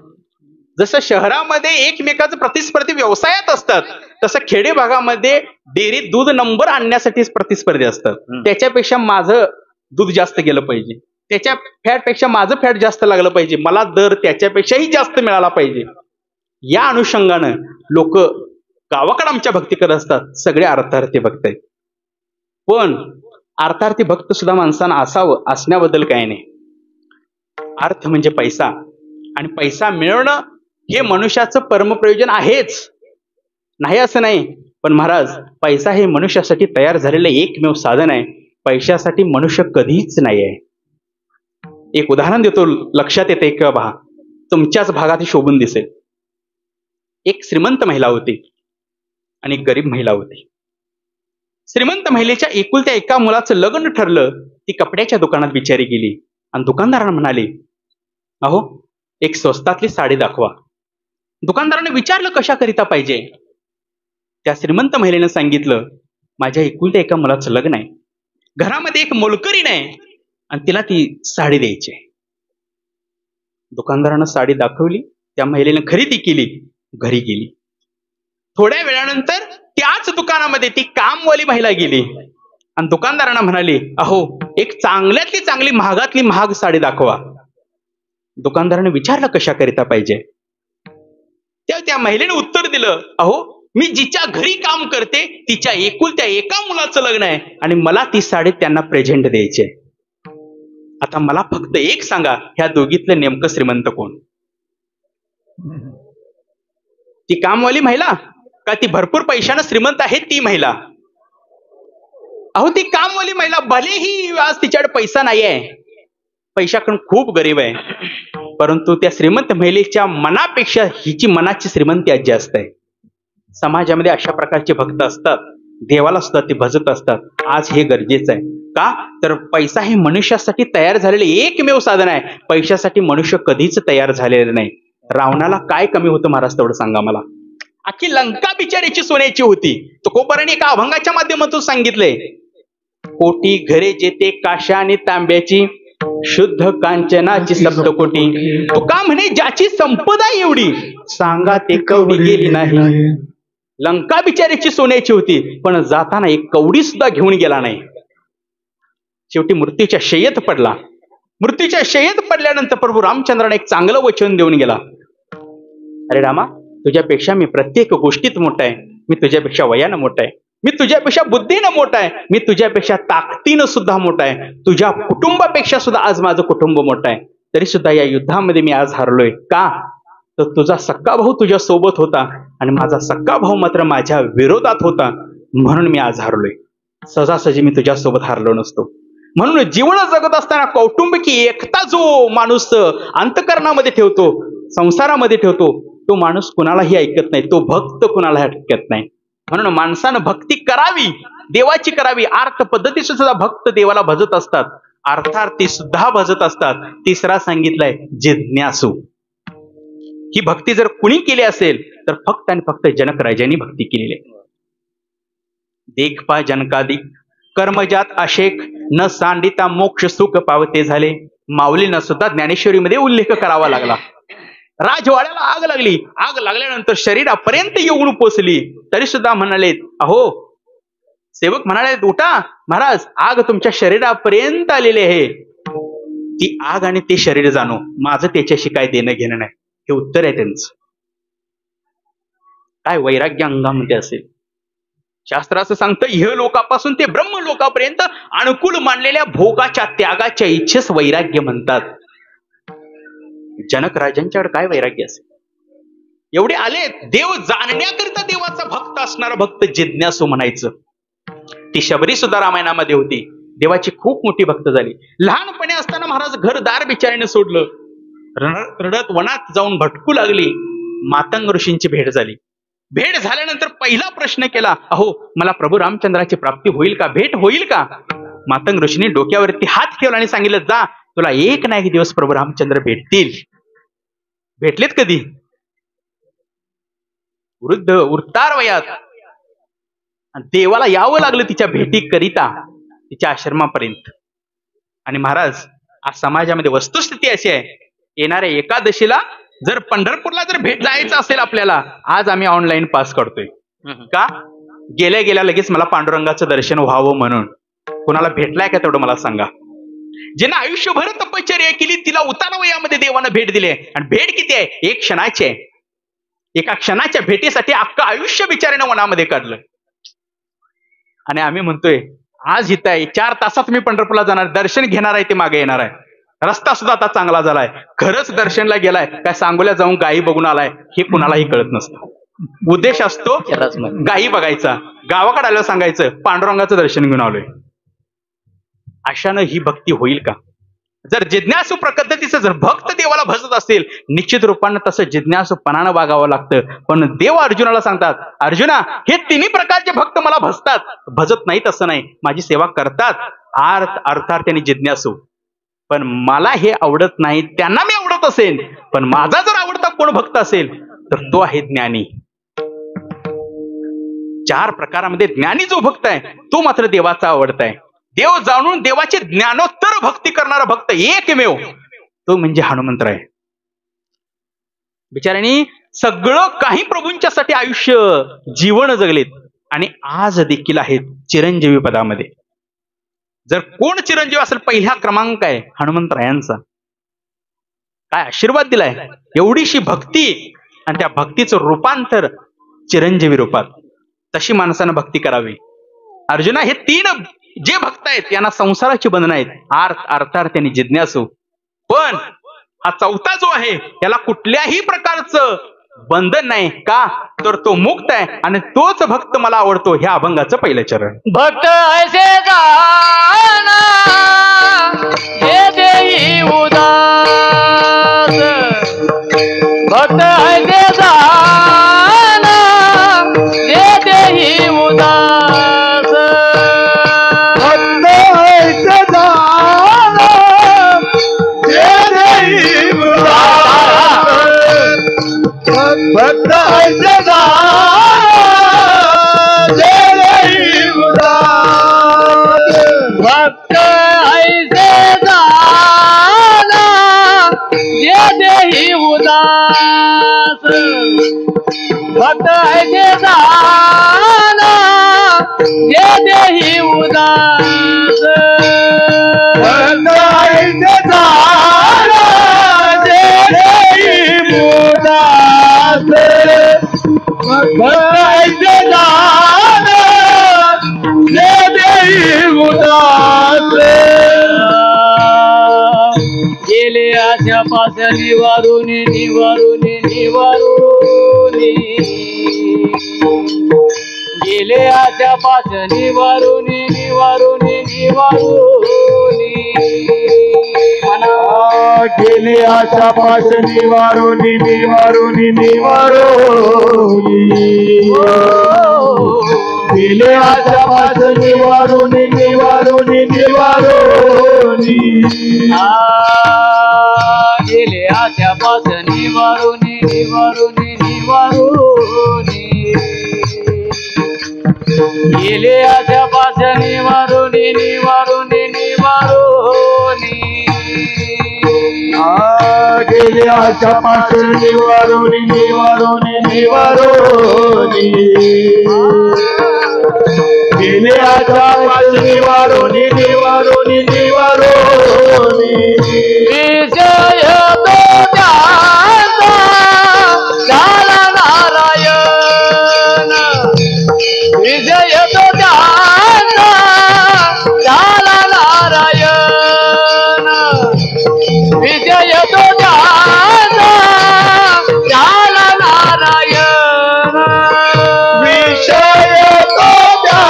जसं शहरामध्ये एकमेकाचं प्रतिस्पर्धी व्यवसायात असतात, तसं खेडे भागामध्ये डेअरीत दूध नंबर आणण्यासाठी प्रतिस्पर्धी असतात. त्याच्यापेक्षा माझं दूध जास्त गेलं पाहिजे, त्याच्या फॅटपेक्षा माझं फॅट जास्त लागलं पाहिजे, मला दर त्याच्यापेक्षाही जास्त मिळाला पाहिजे. या अनुषंगानं लोक गावाकडे आमच्या भक्ती करत असतात, सगळे अर्थार्थी भक्त आहेत. पण अर्थार्थी भक्त सुद्धा माणसानं असावं, असण्याबद्दल काही नाही. अर्थ म्हणजे पैसा, आणि पैसा मिळवणं हे मनुष्याचं परमप्रयोजन आहेच, नाही असं नाही. पण महाराज, पैसा हे मनुष्यासाठी तयार झालेलं एकमेव साधन आहे. पैशासाठी मनुष्य कधीच नाही आहे. एक उदाहरण देतो, लक्षात येते किंवा पहा, तुमच्याच भागात शोभून दिसेल. एक श्रीमंत महिला होती आणि एक गरीब महिला होती. श्रीमंत महिलेच्या एकुलत्या एका मुलाचं लग्न ठरलं. ती कपड्याच्या दुकानात बिचारी गेली आणि दुकानदारांना म्हणाली, अहो एक स्वस्तातली साडी दाखवा. दुकानदाराने विचारलं कशाकरिता पाहिजे. त्या श्रीमंत महिलेनं सांगितलं, माझ्या एकुलत्या एका मुलाचं लग्न आहे, घरामध्ये एक मोलकरीण आहे आणि तिला ती साडी द्यायची आहे. दुकानदारानं साडी दाखवली, त्या महिलेनं खरेदी केली, घरी गेली. थोड्या वेळानंतर त्याच दुकानामध्ये ती कामवाली महिला गेली आणि दुकानदारांना म्हणाली, अहो एक चांगल्यातली चांगली महागातली महाग साडी दाखवा. दुकानदाराने विचारलं कशाकरिता पाहिजे. त्या महिलेने उत्तर दिलं, अहो मी जिच्या घरी काम करते तिच्या एकुलत्या एका मुलाचं लग्न आहे आणि मला ती साडी त्यांना प्रेझेंट द्यायची आहे. आता मला फक्त एक सांगा, ह्या दोघीतलं नेमकं श्रीमंत कोण? ती कामवाली महिला का ती भरपूर पैशानं श्रीमंत आहे ती महिला? अहो ती कामवाली महिला भलेही आज तिच्याकडे पैसा नाही आहे, पैशाकडून खूप गरीब आहे, परंतु त्या श्रीमंत महिलेच्या मनापेक्षा हिची मनाची श्रीमंती आज जास्त आहे. समाजामध्ये अशा प्रकारचे भक्त असतात, देवाला सुद्धा ते भजत असतात. आज हे गरजेचं आहे. का? तर पैसा हे मनुष्यासाठी तयार झालेले एकमेव साधन आहे. पैशासाठी मनुष्य कधीच तयार झालेलं नाही. रावणाला काय कमी होतं महाराज, तेवढं सांगा मला. अख्खी लंका बिचारीची सोन्याची होती. तुकोबाराने एका अभंगाच्या माध्यमातून सांगितलंय, कोटी घरे जेते काशा आणि तांब्याची, शुद्ध कांचनाची सप्तकोटी. तुका म्हणे ज्याची संपदा एवढी, सांगा ते कवडी गेली नाही. लंका बिचारीची सोन्याची होती, पण जाताना एक कवडी सुद्धा घेऊन गेला नाही. शेवटी मृत्यूच्या शय्येत पडला. मृत्यूच्या शय्येत पडल्यानंतर प्रभू रामचंद्राने एक चांगलं वचन देऊन गेला, अरे रामा, तुझ्यापेक्षा मी प्रत्येक गोष्टीत मोठा आहे. मी तुझ्यापेक्षा वयानं मोठा आहे, मी तुझ्यापेक्षा बुद्धीनं मोठा आहे, मी तुझ्यापेक्षा ताकदीनं सुद्धा मोठा आहे, तुझ्या कुटुंबापेक्षा सुद्धा आज माझं कुटुंब मोठं आहे. तरी सुद्धा या युद्धामध्ये मी आज हारलोय. का? तर तुझा सक्का भाऊ तुझ्या सोबत होता आणि माझा सक्का भाऊ मात्र माझ्या विरोधात होता, म्हणून मी आज हारलोय. सहजासहजी मी तुझ्या सोबत हारलो नसतो. म्हणून जीवन जगत असताना कौटुंबिकी एकता जो माणूस अंतकरणामध्ये ठेवतो, संसारामध्ये ठेवतो, तो माणूस कुणालाही ऐकत नाही, तो भक्त कुणालाही ऐकत नाही. म्हणून माणसानं भक्ती करावी, देवाची करावी. अर्थ पद्धतीने सुद्धा भक्त देवाला भजत असतात, अर्थार्थी सुद्धा भजत असतात. तिसरा सांगितलाय जिज्ञासू. ही भक्ती जर कुणी केली असेल तर फक्त आणि फक्त जनक राजांनी भक्ती केलेली आहे. देख पा जनकादिक कर्मजात अशेक, न सांडिता मोक्ष सुख पावते झाले. माऊलींना सुद्धा ज्ञानेश्वरीमध्ये उल्लेख करावा लागला. राजवाड्याला आग लागली. आग लागल्यानंतर शरीरापर्यंत येऊन पोचली. तरी सुद्धा म्हणाले, अहो सेवक म्हणाले, उठा महाराज, आग तुमच्या शरीरापर्यंत आलेली आहे. ती आग आणि ते शरीर जाणो, माझं त्याच्याशी काय देणं घेणं नाही. हे उत्तर आहे त्यांचं. काय वैराग्य अंगामध्ये असेल. शास्त्र असं सांगतं, इह लोकापासून ते ब्रह्म लोकापर्यंत अनुकूल मानलेल्या भोगाच्या त्यागाच्या इच्छेस वैराग्य म्हणतात. जनक राजांच्याकडे काय वैराग्य असेल. एवढे आले, देव जाणण्याकरिता देवाचा भक्त असणारा भक्त जिज्ञासू म्हणायचं. ती शबरी सुद्धा रामायणामध्ये होती. देवाची खूप मोठी भक्त झाली. लहानपणी असताना महाराज घरदार बिचारीने सोडलं. रडत वनात जाऊन भटकू लागली. मातंग ऋषींची भेट झाली. भेट झाल्यानंतर पहिला प्रश्न केला, अहो मला प्रभू रामचंद्राची प्राप्ती होईल का, भेट होईल का. मातंग ऋषींनी डोक्यावरती हात ठेवला आणि सांगितलं, जा, तुला एक ना एक दिवस प्रभू रामचंद्र भेटतील. भेटलेत कधी. वृद्ध उरतार वयात. देवाला यावं लागलं तिच्या भेटी करिता, तिच्या आश्रमापर्यंत. आणि महाराज, आज समाजामध्ये वस्तुस्थिती अशी आहे, येणाऱ्या एकादशीला जर पंढरपूरला जर भेट जायचं असेल आपल्याला, आज आम्ही ऑनलाईन पास करतोय. का? गेल्या गेल्या लगेच मला पांडुरंगाचं दर्शन व्हावं म्हणून. कुणाला भेटलाय का तेवढं मला सांगा. जिनं आयुष्यभर तपश्चर्या केली तिला उतार वयामध्ये देवानं भेट दिली आहे. आणि भेट किती आहे? एक क्षणाची आहे. एका क्षणाच्या भेटीसाठी अख्खं आयुष्य बिचाऱ्यानं वनामध्ये काढलं. आणि आम्ही म्हणतोय, आज इथं आहे, 4 तासात मी पंढरपूरला जाणार, दर्शन घेणार आहे, ते मागे येणार आहे. रस्ता सुद्धा आता चांगला झालाय. खरंच दर्शनला गेलाय काय, सांगोल्या जाऊन गायी बघून आलाय, हे कुणालाही कळत नसतं. उद्देश असतो गायी बघायचा, गावाकडे आल्यावर सांगायचं पांडुरंगाचं दर्शन घेऊन आलोय. अशानं ही भक्ती होईल का? जर जिज्ञासू पद्धतीचं जर भक्त देवाला भजत असेल, निश्चित रूपानं तसं जिज्ञासूपणानं वागावं लागतं. पण देव अर्जुनाला सांगतात, अर्जुना, हे तिन्ही प्रकारचे भक्त मला भजतात. भजत नाहीत असं नाही, माझी सेवा करतात, अर्थार्थाने जिज्ञासू. पण मला हे आवडत नाही, त्यांना मी आवडत असेल. पण माझा जर आवडता कोण भक्त असेल तर तो आहे ज्ञानी. 4 प्रकारामध्ये ज्ञानी जो भक्त आहे तो मात्र देवाचा आवडता आहे. देव जाणून देवाचे ज्ञानोत्तर भक्ती करणारा भक्त एकमेव तो म्हणजे हनुमंतराय. बिचाऱ्यांनी सगळं काही प्रभूंच्यासाठी आयुष्य जीवन जगलेत आणि आज देखील आहेत चिरंजीवी पदामध्ये. जर कोण चिरंजीवी असेल, पहिला क्रमांक आहे हनुमंतरायांचा. काय आशीर्वाद दिलाय, एवढीशी भक्ती आणि त्या भक्तीचं रूपांतर चिरंजीवी रूपात. तशी माणसानं भक्ती करावी. अर्जुना, हे 3 जे भक्त आहेत यांना संसाराची बंधनं आहेत, अर्थार्थाने जिज्ञासू. पण हा 4था जो आहे याला कुठल्याही प्रकारचं बंधन नाही. का? तर तो मुक्त आहे आणि तोच भक्त मला आवडतो. ह्या अभंगाचं पहिलं चरण. भक्त ऐसे जाना हे देई उदास, भक्त ऐसे जाना हे देई उदास, भक्त ऐसे जाना हे देई उदास, भक्त ऐसे जाना हे देई उदास, भक्त ऐसे जाना हे देई उदास, भक्त ऐसे जाना हे देई उदास, भक्त ऐसे जाना हे देई उदास, भक्त ऐसे जाना हे देई उदास. गेले आशा पास निवारून निवारून निवारून, गेले आशा पास निवारून निवारून निवारून, म्हणा गेले आशा पाश निवारून निवारून निवारून, गेले आशा पाश निवारून निवारून निवारून, गेले आशा पास निवारून निवारून निवारून, गेले आशा पास निवारून निवारून निवारून, गेले आच्यापासून निवारून निवारून निवारून गेले आच्यापासून निवारून निवारून निवारून विजय तो त्याचा झाला नारायण विजय तो त्याचा झाला नारायण विजय तो त्याचा झाला नारायण विषय तो त्याचा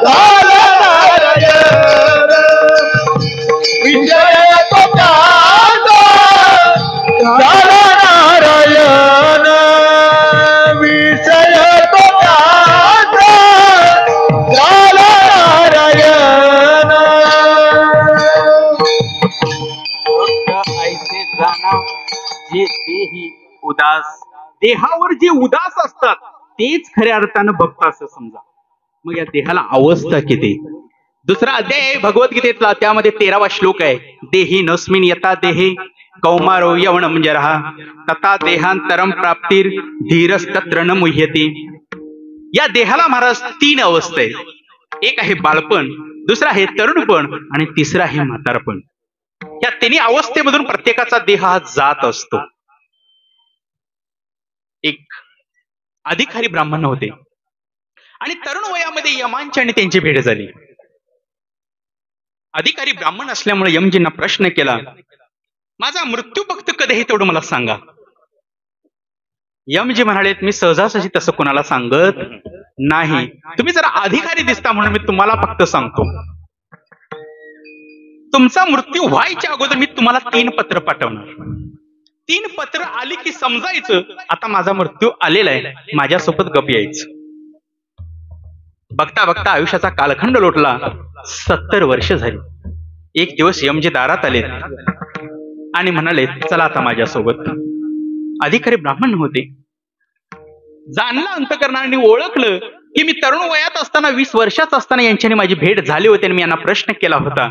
झाला नारायण विजय तो त्याचा झाला नारायण विषय तो त्याचा झाला नारायण ऐसे जाना जे देही उदास देहावर जे उदास असतात तेच खऱ्या अर्थानं भक्त असं समजा. मग या देहाला अवस्था किती. दुसरा अध्याय आहे भगवद्गीतेतला, त्यामध्ये 13वा श्लोक आहे. देही नस्मिन यथा देहे कौमारो यवनम जरहा तथा देहांतरम प्राप्तीर धीरस्तत्र न मुह्यते. या देहाला महाराज 3 अवस्था आहेत. एक आहे बाळपण, दुसरा आहे तरुणपण आणि तिसरा आहे म्हातारपण. या 3 अवस्थेमधून प्रत्येकाचा देह हा जात असतो. एक अधिकारी ब्राह्मण होते आणि तरुण वयामध्ये यमांची आणि त्यांची भेट झाली. अधिकारी ब्राह्मण असल्यामुळे यमजींना प्रश्न केला, माझा मृत्यू फक्त कधी हे तेवढं मला सांगा. यमजी म्हणाले, मी सहजासहजी तसं कोणाला सांगत नाही. तुम्ही जरा अधिकारी दिसता म्हणून मी तुम्हाला फक्त सांगतो. तुमचा मृत्यू व्हायच्या अगोदर मी तुम्हाला 3 पत्र पाठवणार. 3 पत्र आली की समजायचं आता माझा मृत्यू आलेला आहे, माझ्यासोबत गप यायचं. बघता बघता आयुष्याचा कालखंड लोटला. 70 वर्ष झाली. एक दिवस यमजी दारात आले आणि म्हणाले, चला आता माझ्यासोबत. अधिकारी ब्राह्मण होते. जाणलं अंतकरणाने ओळखलं की मी तरुण वयात असताना 20 वर्षाचा असताना यांच्याने माझी भेट झाली होती आणि मी यांना प्रश्न केला होता,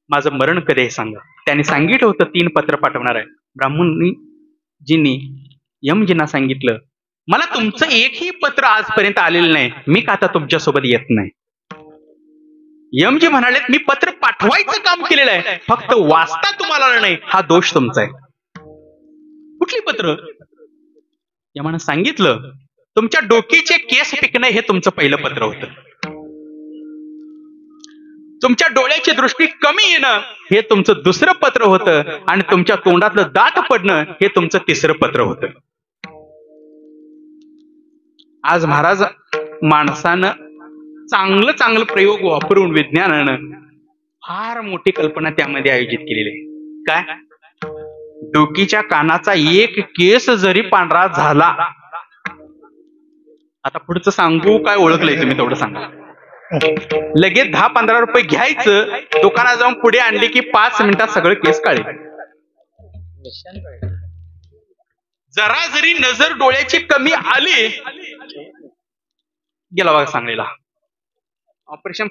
माझं मरण कधी आहे सांगा. त्यांनी सांगितलं होतं 3 पत्र पाठवणार आहे. ब्राह्मणजींनी यमजींना सांगितलं, मला तुमचं एकही पत्र आजपर्यंत आलेलं नाही, मी का आता तुमच्यासोबत येत नाही. यमजी म्हणाले, मी पत्र पाठवायचं काम केलेलं आहे, फक्त वाचता तुम्हाला आलं नाही, हा दोष तुमचा आहे. कुठली पत्र. यमानं सांगितलं, तुमच्या डोकीचे केस पिकणं हे तुमचं पहिलं पत्र होतं. तुमच्या डोळ्याची दृष्टी कमी येणं हे तुमचं दुसरं पत्र होतं आणि तुमच्या तोंडातलं दात पडणं हे तुमचं तिसरं पत्र होतं. आज महाराज माणसानं चांगलं चांगलं प्रयोग वापरून विज्ञानानं फार मोठी कल्पना त्यामध्ये आयोजित केलेली आहे. काय. डोकीच्या कानाचा एक केस जरी पांढरा झाला, आता पुढचं सांगू काय ओळखलंय तुम्ही तेवढं सांगा. लगेच 10-15 रुपये घ्यायचं, दुकानात जाऊन पुढे आणली की 5 मिनिटात सगळं केस काढेल. जरा जरी नजर डोळ्याची कमी आली, गेला बघा सांगलीला. ऑपरेशन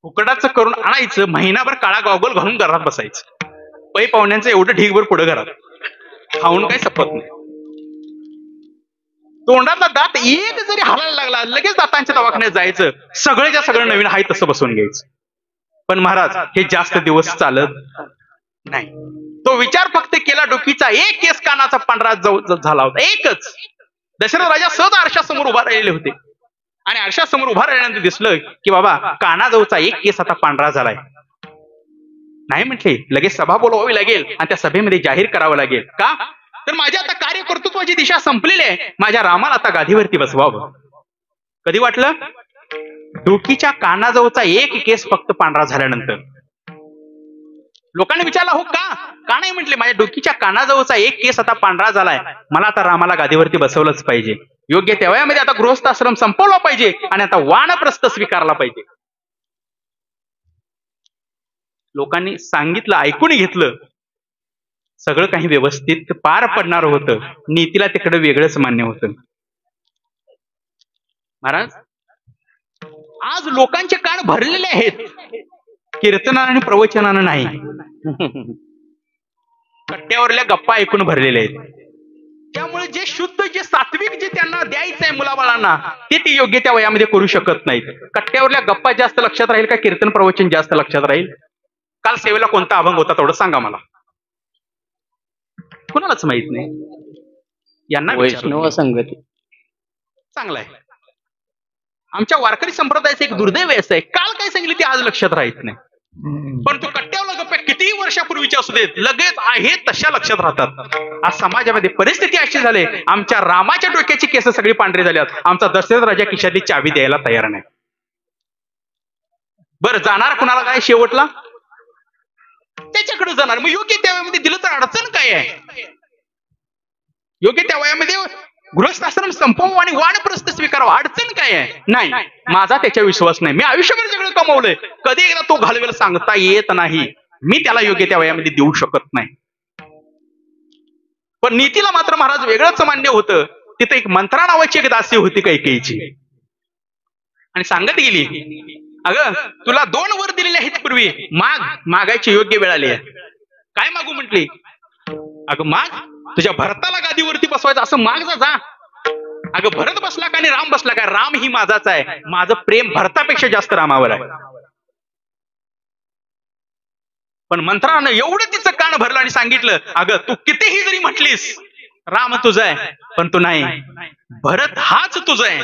फुकटाचं करून आणायचं, महिनाभर काळा गॉगल घालून घरात बसायचं. पै पाहुण्यांचं एवढं ढीगभर पुढे घरात खाऊन काही सपत नाही. तोंडातला दात एक जरी हलायला लागला, लगेच दातांच्या दवाखान्यात जायचं, सगळ्याच्या सगळं नवीन आहे तसं बसवून घ्यायचं. पण महाराज हे जास्त दिवस चालत नाही. तो विचार फक्त केला, डोकीचा एक केस कानाचा पांढरा झाला होता, एकच. दशरथ राजा सहज आरशासमोर उभा राहिलेले होते आणि आरशासमोर उभा राहिल्यानंतर दिसलं की बाबा कानाजवळचा एक केस आता पांढरा झालाय. नाही म्हटले, लगेच सभा बोलवावी लागेल आणि त्या सभेमध्ये जाहीर करावं लागेल. का तर माझ्या आता कार्यकर्तृत्वाची दिशा संपलेली आहे, माझ्या रामाला आता गादीवरती बसवावं. कधी वाटलं, डोकीच्या कानाजवळचा एक केस फक्त पांढरा झाल्यानंतर. लोकांनी विचारला, हो का नाही म्हटले, माझ्या डोकीच्या कानाजवळचा एक केस आता पांढरा झालाय, मला आता रामाला गादीवरती बसवलंच पाहिजे. योग्य त्या वयामध्ये आता गृहस्थाश्रम संपवला पाहिजे आणि आता वानप्रस्थ स्वीकारला पाहिजे. लोकांनी सांगितलं, ऐकून घेतलं, सगळं काही व्यवस्थित पार पडणार होतं. नीतीला तिकडे वेगळंच मान्य होतं. महाराज आज लोकांचे कान भरलेले आहेत. कीर्तनानं आणि प्रवचनानं नाही. कट्ट्यावरल्या गप्पा ऐकून भरलेले आहेत. त्यामुळे जे शुद्ध, जे सात्विक, जे त्यांना द्यायचं आहे मुलाबाळांना, ते योग्य त्या वयामध्ये करू शकत नाहीत. कट्ट्यावरल्या गप्पा जास्त लक्षात राहील का कीर्तन प्रवचन जास्त लक्षात राहील? काल सेवेला कोणता अभंग होता तेवढं सांगा मला. कुणालाच माहित नाही. यांना वैष्णव संगती चांगला आहे. आमच्या वारकरी संप्रदायाचं एक दुर्दैव असं आहे, काल काय सांगितलं ते आज लक्षात राहत नाही. पण तो कट्ट्यावरला गप्पा कितीही वर्षापूर्वीच्या असू देत, लगेच आहे तशा लक्षात राहतात. आज समाजामध्ये परिस्थिती अशी झाली, आमच्या रामाच्या डोक्याची केस सगळी पांढरी झाल्यात, आमचा दशरथ राजा खिशातली चावी द्यायला तयार नाही. बरं, जाणार कुणाला काय शेवटला? त्याच्याकडे जाणार. मग योग्य त्या वयामध्ये दिलं तर अडचण काय आहे? योग्य त्या वयामध्ये गृहस्थाश्रम संपवावं आणि वानप्रस्थ स्वीकारावं, अडचण काय आहे? नाही, माझा त्याच्या विश्वास नाही. मी आयुष्यभर सगळं कमवलंय, कधी एकदा तो घालवेल सांगता येत नाही. मी त्याला योग्य त्या वयामध्ये देऊ शकत नाही. पण नीतीला मात्र महाराज वेगळंच मान्य होतं. तिथे एक मंत्रा नावाची एक दासी होती कैकेयीची, आणि सांगत गेली, अगं तुला 2 वर दिलेले आहेत पूर्वी, मागायची योग्य वेळ आली आहे. काय मागू म्हटली? अगं माग, तुझ्या भरताला गादीवरती बसवायचं, असं माग जा. अगं भरत बसला का आणि राम बसला का? राम ही माझाच आहे. माझं प्रेम भरतापेक्षा जास्त रामावर आहे. पण मंत्रानं एवढं तिचं कान भरलं आणि सांगितलं, अगं तू कितीही जरी म्हटलीस राम तुझा आहे, पण तू नाही, भरत हाच तुझा आहे.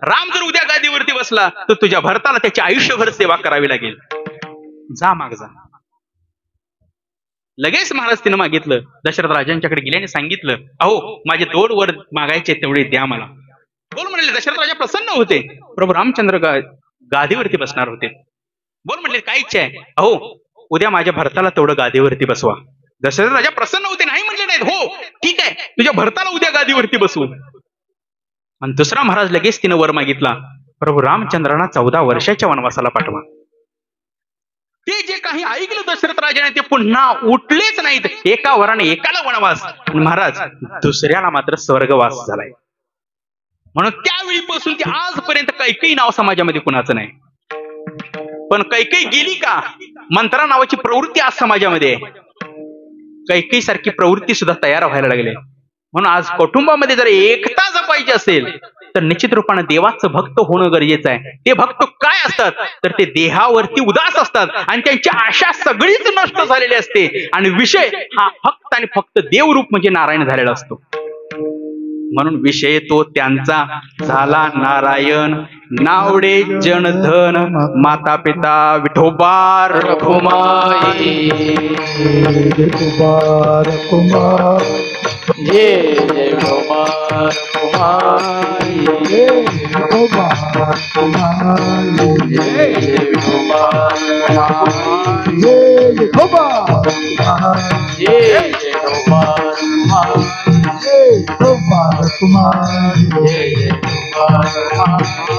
राम जर उद्या गादीवरती बसला तर तुझ्या भरताला त्याची आयुष्यभर सेवा करावी लागेल. जा माग जा. लगेच महाराज तिनं मागितलं, दशरथ राजांच्याकडे गेल्याने सांगितलं, अहो माझे 2 वर मागायचे तेवढे द्या मला. बोल म्हणले. दशरथ राजा प्रसन्न होते. प्रभू रामचंद्र गादीवरती बसणार होते. बोल म्हणले, काय इच्छा आहे? अहो उद्या माझ्या भरताला तेवढं गादीवरती बसवा. दशरथ राजा प्रसन्न होते, नाही म्हणले नाहीत. हो ठीक आहे, तुझ्या भरताला उद्या गादीवरती बसवू. आणि दुसरा महाराज लगेच तिनं वर मागितला, प्रभू रामचंद्रांना 14 वर्षाच्या वनवासाला पाठवा. ते जे काही ऐकलं दशरथ राजाने ते पुन्हा उठलेच नाहीत. एका वराने एकाला वनवास, महाराज दुसऱ्याला मात्र स्वर्गवास झालाय. म्हणून त्यावेळीपासून ते आजपर्यंत कैकेयी नाव समाजामध्ये कुणाचं नाही. पण कैकेयी गेली का? मंत्रा नावाची प्रवृत्ती आज समाजामध्ये आहे. कैकेयी सारखी प्रवृत्ती सुद्धा तयार व्हायला लागली. म्हणून आज कुटुंबामध्ये जर एकता जपायची असेल तर निश्चित रूपाने देवाचं भक्त होणं गरजेचं आहे. ते भक्त काय असतात तर ते देहावरती उदास असतात आणि त्यांची आशा सगळीच नष्ट झालेली असते आणि विषय हा फक्त आणि फक्त देवरूप म्हणजे नारायण झालेला असतो. म्हणून विषय तो त्यांचा झाला नारायण. नावडे जनधन माता पिता विठोबा रखुमाई. कुमार कुमार जय जय कुमार कुमारी, जय कुमार कुमार, जय जय कुमार कुमारी, जय कुमार कुमार, जय जय कुमार कुमारी, जय कुमार कुमार, जय जय कुमार कुमारी,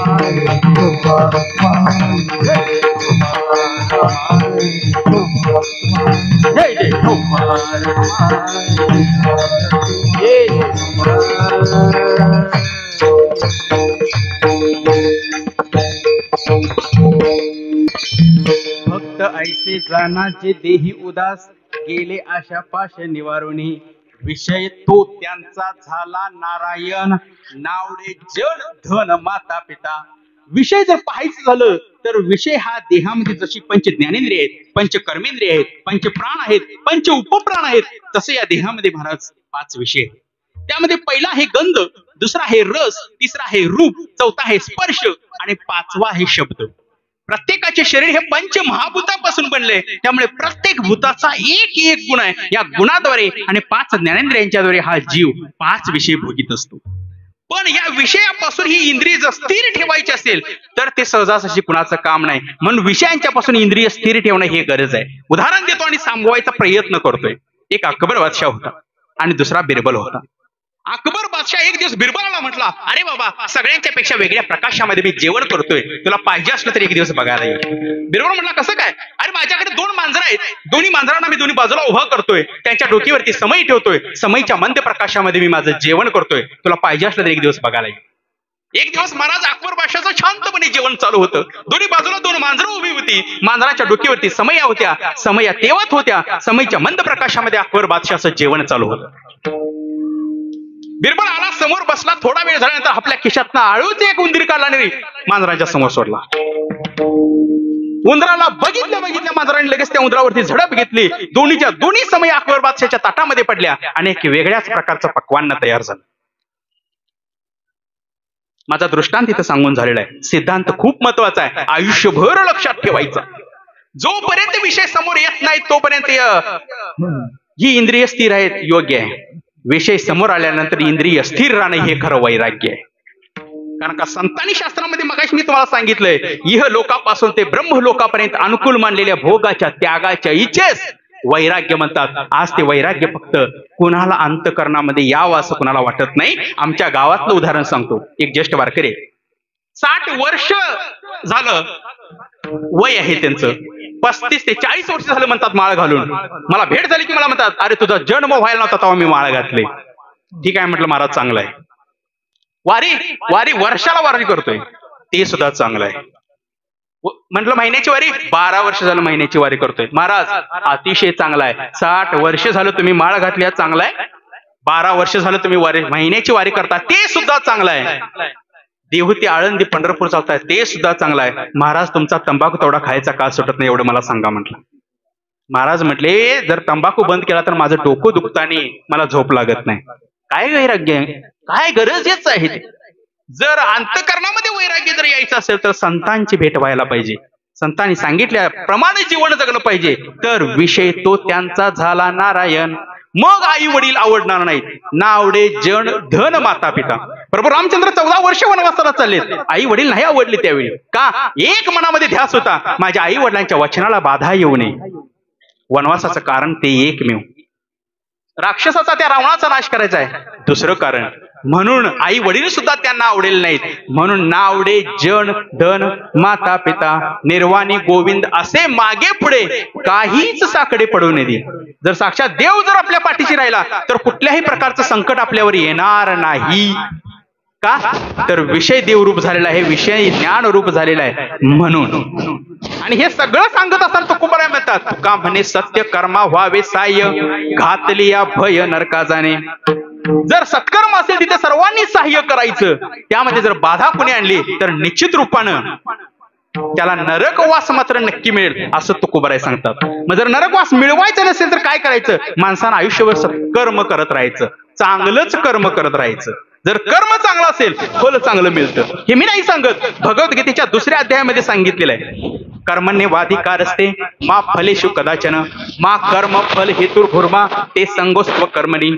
कुमार कुमार, जय जय कुमार कुमारी, जय जय कुमार. भक्त ऐसे जाना जे देही उदास, गेले आशा पाश निवारुणी. विषय तो त्यांचा झाला नारायण. नावडे जड धन माता पिता. विषय जर पाहायचं झालं तर विषय हा देहामध्ये जशी पंच ज्ञानेंद्रिय आहेत, पंच कर्मेंद्रिय आहेत, पंच प्राण आहेत, पंच उपप्राण आहेत, तसे या देहामध्ये महाराज 5 विषय आहेत. त्यामध्ये पहिला आहे गंध, दुसरा आहे रस, तिसरा आहे रूप, चौथा आहे स्पर्श आणि 5वा आहे शब्द. प्रत्येकाचे शरीर हे पंच महाभूतापासून बनले. त्यामुळे प्रत्येक भूताचा एक एक गुण आहे. या गुणाद्वारे आणि 5 ज्ञानेंद्रियांच्याद्वारे हा जीव 5 विषय भोगीत असतो. पण या विषयापासून ही इंद्रिय जर स्थिर ठेवायची असेल तर ते सहजासहजी कुणाचं काम नाही. म्हणून विषयांच्या पासून इंद्रिय स्थिर ठेवणं हे गरज आहे. उदाहरण देतो आणि सांगवायचा प्रयत्न करतोय. एक अकबर बादशाह होता आणि दुसरा बिरबल होता. अकबर बादशाह एक दिवस बिरबलाला म्हटला, अरे बाबा सगळ्यांच्या पेक्षा वेगळ्या प्रकाशामध्ये मी जेवण करतोय, तुला पाहिजे असलं तर एक दिवस बघायला येईल. बिरबल म्हटला, कसं काय? अरे माझ्याकडे 2 मांजरं आहेत, दोन्ही मांजरांना मी दोन्ही बाजूला उभा करतोय, त्यांच्या डोकीवरती समई ठेवतोय, समईच्या मंद प्रकाशामध्ये मी माझं जेवण करतोय, तुला पाहिजे असलं तर एक दिवस बघायला येईल. एक दिवस महाराज अकबर बादशाचं शांतपणे जेवण चालू होतं. दोन्ही बाजूला दोन मांजरं उभी होती. मांजराच्या डोक्यावरती समया होत्या. समया तेवत होत्या. समयच्या मंद प्रकाशामध्ये अकबर बादशाचं जेवण चालू होतं. बिरबल आला, समोर बसला. थोडा वेळ झाल्यानंतर आपल्या खिशातनं आळूच एक उंदीर काढला आणि मांजराच्या समोर सोडला. उंदराला बघितल्या मांजराने लगेच त्या उंदरावरती झडप घेतली. दोन्हीच्या दोन्ही समय अकबर बादशाच्या ताटामध्ये पडल्या आणि एक वेगळ्याच प्रकारचं पक्वान्न तयार झालं. माझा दृष्टांत इथं सांगून झालेला आहे. सिद्धांत खूप महत्वाचा आहे, आयुष्यभर लक्षात ठेवायचा. जोपर्यंत विषय समोर येत नाही तोपर्यंत ही इंद्रिय स्थिर आहेत, योग्य आहे. विषय समोर आल्यानंतर इंद्रिय स्थिर राहणं हे खरं वैराग्य आहे. कारण का संतांनी शास्त्रामध्ये मगाशी मी तुम्हाला सांगितलंय, इह लोकापासून ते ब्रह्म लोकापर्यंत अनुकूल मानलेल्या भोगाच्या त्यागाच्या इच्छेस वैराग्य म्हणतात. आज ते वैराग्य फक्त कुणाला अंतकरणामध्ये यावं असं कुणाला वाटत नाही. आमच्या गावातलं उदाहरण सांगतो. एक ज्येष्ठ वारकरी 60 वर्ष झालं वय आहे त्यांचं, 35 ते 40 वर्ष झालं म्हणतात माळ घालून. मला भेट झाली की मला म्हणतात, अरे तुझा जन्म व्हायला नव्हता तेव्हा मी माळ घातले. ठीक आहे म्हटलं, महाराज चांगलं आहे. वारी वर्षाला वारी करतोय ते सुद्धा चांगलं आहे. म्हटलं महिन्याची वारी, 12 वर्ष झालं महिन्याची वारी करतोय. महाराज अतिशय चांगला आहे. 60 वर्ष झालं तुम्ही माळ घातली, चांगला आहे. 12 वर्ष झालं तुम्ही महिन्याची वारी करता, ते सुद्धा चांगलं आहे. देहूती आळंदी पंढरपूर चालताय, ते सुद्धा चांगलं आहे. महाराज तुमचा तंबाखू तेवढा खायचा का सुटत नाही, एवढं मला सांगा म्हटलं. महाराज म्हटले, जर तंबाखू बंद केला तर माझं डोकं दुखतं आणि मला झोप लागत नाही. काय वैराग्य आहे, काय गरजेचं आहे. जर अंतकरणामध्ये वैराग्य जर यायचं असेल तर संतांची भेट व्हायला पाहिजे. संतांनी सांगितल्याप्रमाणे जीवन जगलं पाहिजे. तर विषय तो त्यांचा झाला नारायण. मग आई वडील आवडणार नाहीत. ना आवडे जन धन माता पिता. प्रभू रामचंद्र 14 वर्ष वनवासाला चाललेत. आई वडील नाही आवडले त्यावेळी. का? एक मनामध्ये ध्यास होता, माझ्या आई वडिलांच्या वचनाला बाधा येऊ नये. वनवासाचं कारण ते एकमेव, राक्षसाचा त्या रावणाचा नाश करायचा आहे. दुसरं कारण म्हणून आई वडील सुद्धा त्यांना आवडेल नाहीत. म्हणून ना आवडे जन धन माता पिता निर्वाणी गोविंद असे मागे पुढे काहीच साकडे पडू नये. जर साक्षात देव जर आपल्या पाठीशी राहिला तर कुठल्याही प्रकारचं संकट आपल्यावर येणार नाही. का? तर विषय देवरूप झालेला आहे, विषय ज्ञान रूप झालेला आहे म्हणून. आणि हे सगळं सांगत असताना तुकोबाराय म्हणतात, तुका म्हणे सत्य कर्मा व्हावे साह्य, घातली या भय नरका जाणे. जर सत्कर्म असेल तिथे सर्वांनी सहाय्य करायचं. त्यामध्ये जर बाधा कोणी आणली तर निश्चित रूपानं त्याला नरकवास मात्र नक्की मिळेल असं तुकोबाराय सांगतात. मग जर नरकवास मिळवायचं नसेल तर काय करायचं? माणसानं आयुष्यभर सत्कर्म करत राहायचं, चांगलंच कर्म करत राहायचं. जर कर्म चांगलं असेल फल चांगलं मिळतं. हे मी नाही सांगत, भगवद्गीतेच्या 2ऱ्या अध्यायामध्ये सांगितलेलं आहे. कर्मण्येवाधिकार असते मा फलेषु कदाचन मा कर्म फल हेतुर्भुर्मा ते संगोस्त्व कर्मणी.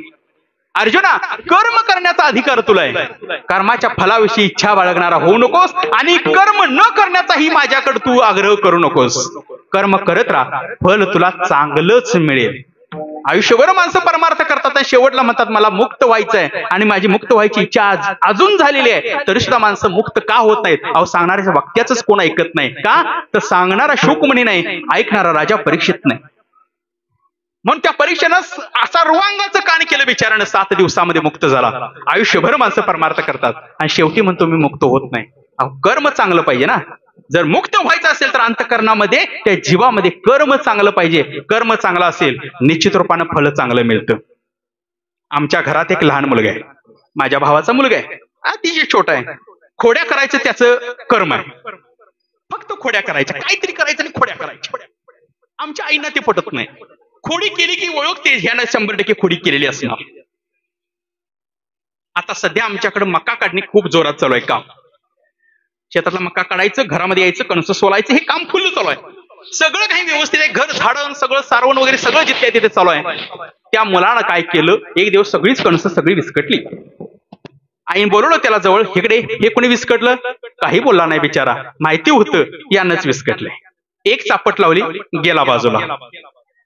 अर्जुना, कर्म करण्याचा अधिकार तुला आहे. कर्माच्या फलाविषयी इच्छा बाळगणारा होऊ नकोस आणि कर्म न करण्याचाही माझ्याकडे तू आग्रह करू नकोस. कर्म करत राहा, फल तुला चांगलंच मिळेल. आयुष्यभर माणसं परमार्थ करतात आणि शेवटला म्हणतात मला मुक्त व्हायचंय आणि माझी मुक्त व्हायची इच्छा अजून झालेली आहे, तरी सुद्धा माणसं मुक्त का होत नाहीत? अहो, सांगणाऱ्याच्या वाक्याच कोण ऐकत नाही. का? तर सांगणारा शुकमणी नाही, ऐकणारा राजा परीक्षित नाही. म्हणून त्या परीक्षेनं सर्वांगाचं कान केलं बिचारानं, 7 दिवसामध्ये मुक्त झाला. आयुष्यभर माणसं परमार्थ करतात आणि शेवटी म्हणतो मी मुक्त होत नाही. कर्म चांगलं पाहिजे ना. जर मुक्त व्हायचं असेल तर अंतकरणामध्ये त्या जीवामध्ये कर्म चांगलं पाहिजे. कर्म चांगलं असेल निश्चित रूपानं फल चांगलं मिळतं. आमच्या घरात एक लहान मुलगा आहे, माझ्या भावाचा मुलगा आहे. अतिशय छोटा आहे. खोड्या करायचं त्याचं कर्म आहे. फक्त खोड्या करायच्या, काहीतरी करायचं आणि खोड्या करायच्या. आमच्या आईना ते पटत नाही. खोडी केली की ओळखते ह्यानं 100% खोडी केलेली असणार. आता सध्या आमच्याकडे मका काढणे खूप जोरात चालू आहे काम. शेतातला मका काढायचं, घरामध्ये यायचं, कणसं सोलायचं, हे काम फुल चालू आहे. सगळं काही व्यवस्थित आहे. घर झाडण सगळं सारवण वगैरे सगळं जिथे तिथे चालू आहे. त्या मुलानं काय केलं, एक दिवस सगळीच कणसं सगळी विस्कटली. आईने बोलवलं त्याला जवळ, इकडे हे कोणी विस्कटलं? काही बोलला नाही बिचारा. माहिती होतं यानंच विस्कटलंय. एक चापट लावली, गेला बाजूला.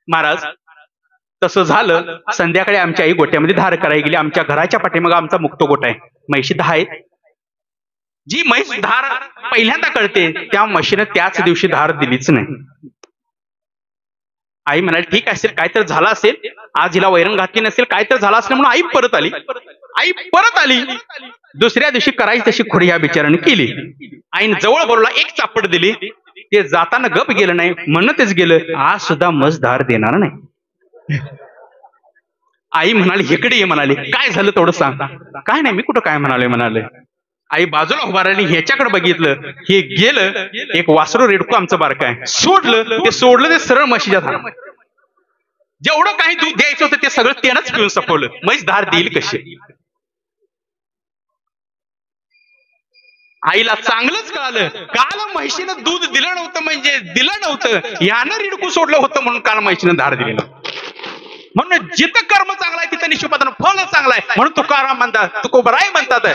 महाराज तसं झालं. संध्याकाळी आमची आई गोट्यामध्ये धार करायला गेली. आमच्या घराच्या पाठीमागे आमचा मुक्त गोठा आहे. म्हैशी 10 आहेत. जी म्हैस धार पहिल्यांदा कळते त्या म्हशीनं त्याच दिवशी धार दिलीच नाही. आई म्हणाली ठीक असेल, काय तर झालं असेल, आज हिला वैरण घातली नसेल, काय तर झालं असेल म्हणून आई परत आली. दुसऱ्या दिवशी करायची तशी खुरी या बिचाराने केली. आईन जवळ बोलला, एक चापड दिली. ते जाताना गप गेलं नाही, म्हणतच गेलं, आज सुद्धा मस धार देणार नाही. आई म्हणाली, इकडे ये म्हणाली. काय झालं तेवढं सांग. काय नाही, मी कुठं काय म्हणाले. आई बाजूला उभा राहिली, ह्याच्याकडे बघितलं, हे गेलं. एक वासरू रेडकू आमचं बारकं आहे, सोडलं ते सरळ म्हशीच्या धार. जेवढं काही दूध द्यायचं होतं ते सगळं त्यानंच पिऊन सपवलं. म्हैस धार देईल कशी. आईला चांगलंच कळालं, काल म्हशीनं दूध दिलं नव्हतं, म्हणजे दिलं नव्हतं, यानं रिडकू सोडलं होतं म्हणून काल म्हशीनं धार दिली नव्हती. म्हणून जिथं कर्म चांगलं आहे तिथं निशिपातनं फळ चांगलं आहे. म्हणून तुकाराम म्हणतात, तुकोबराय म्हणतात,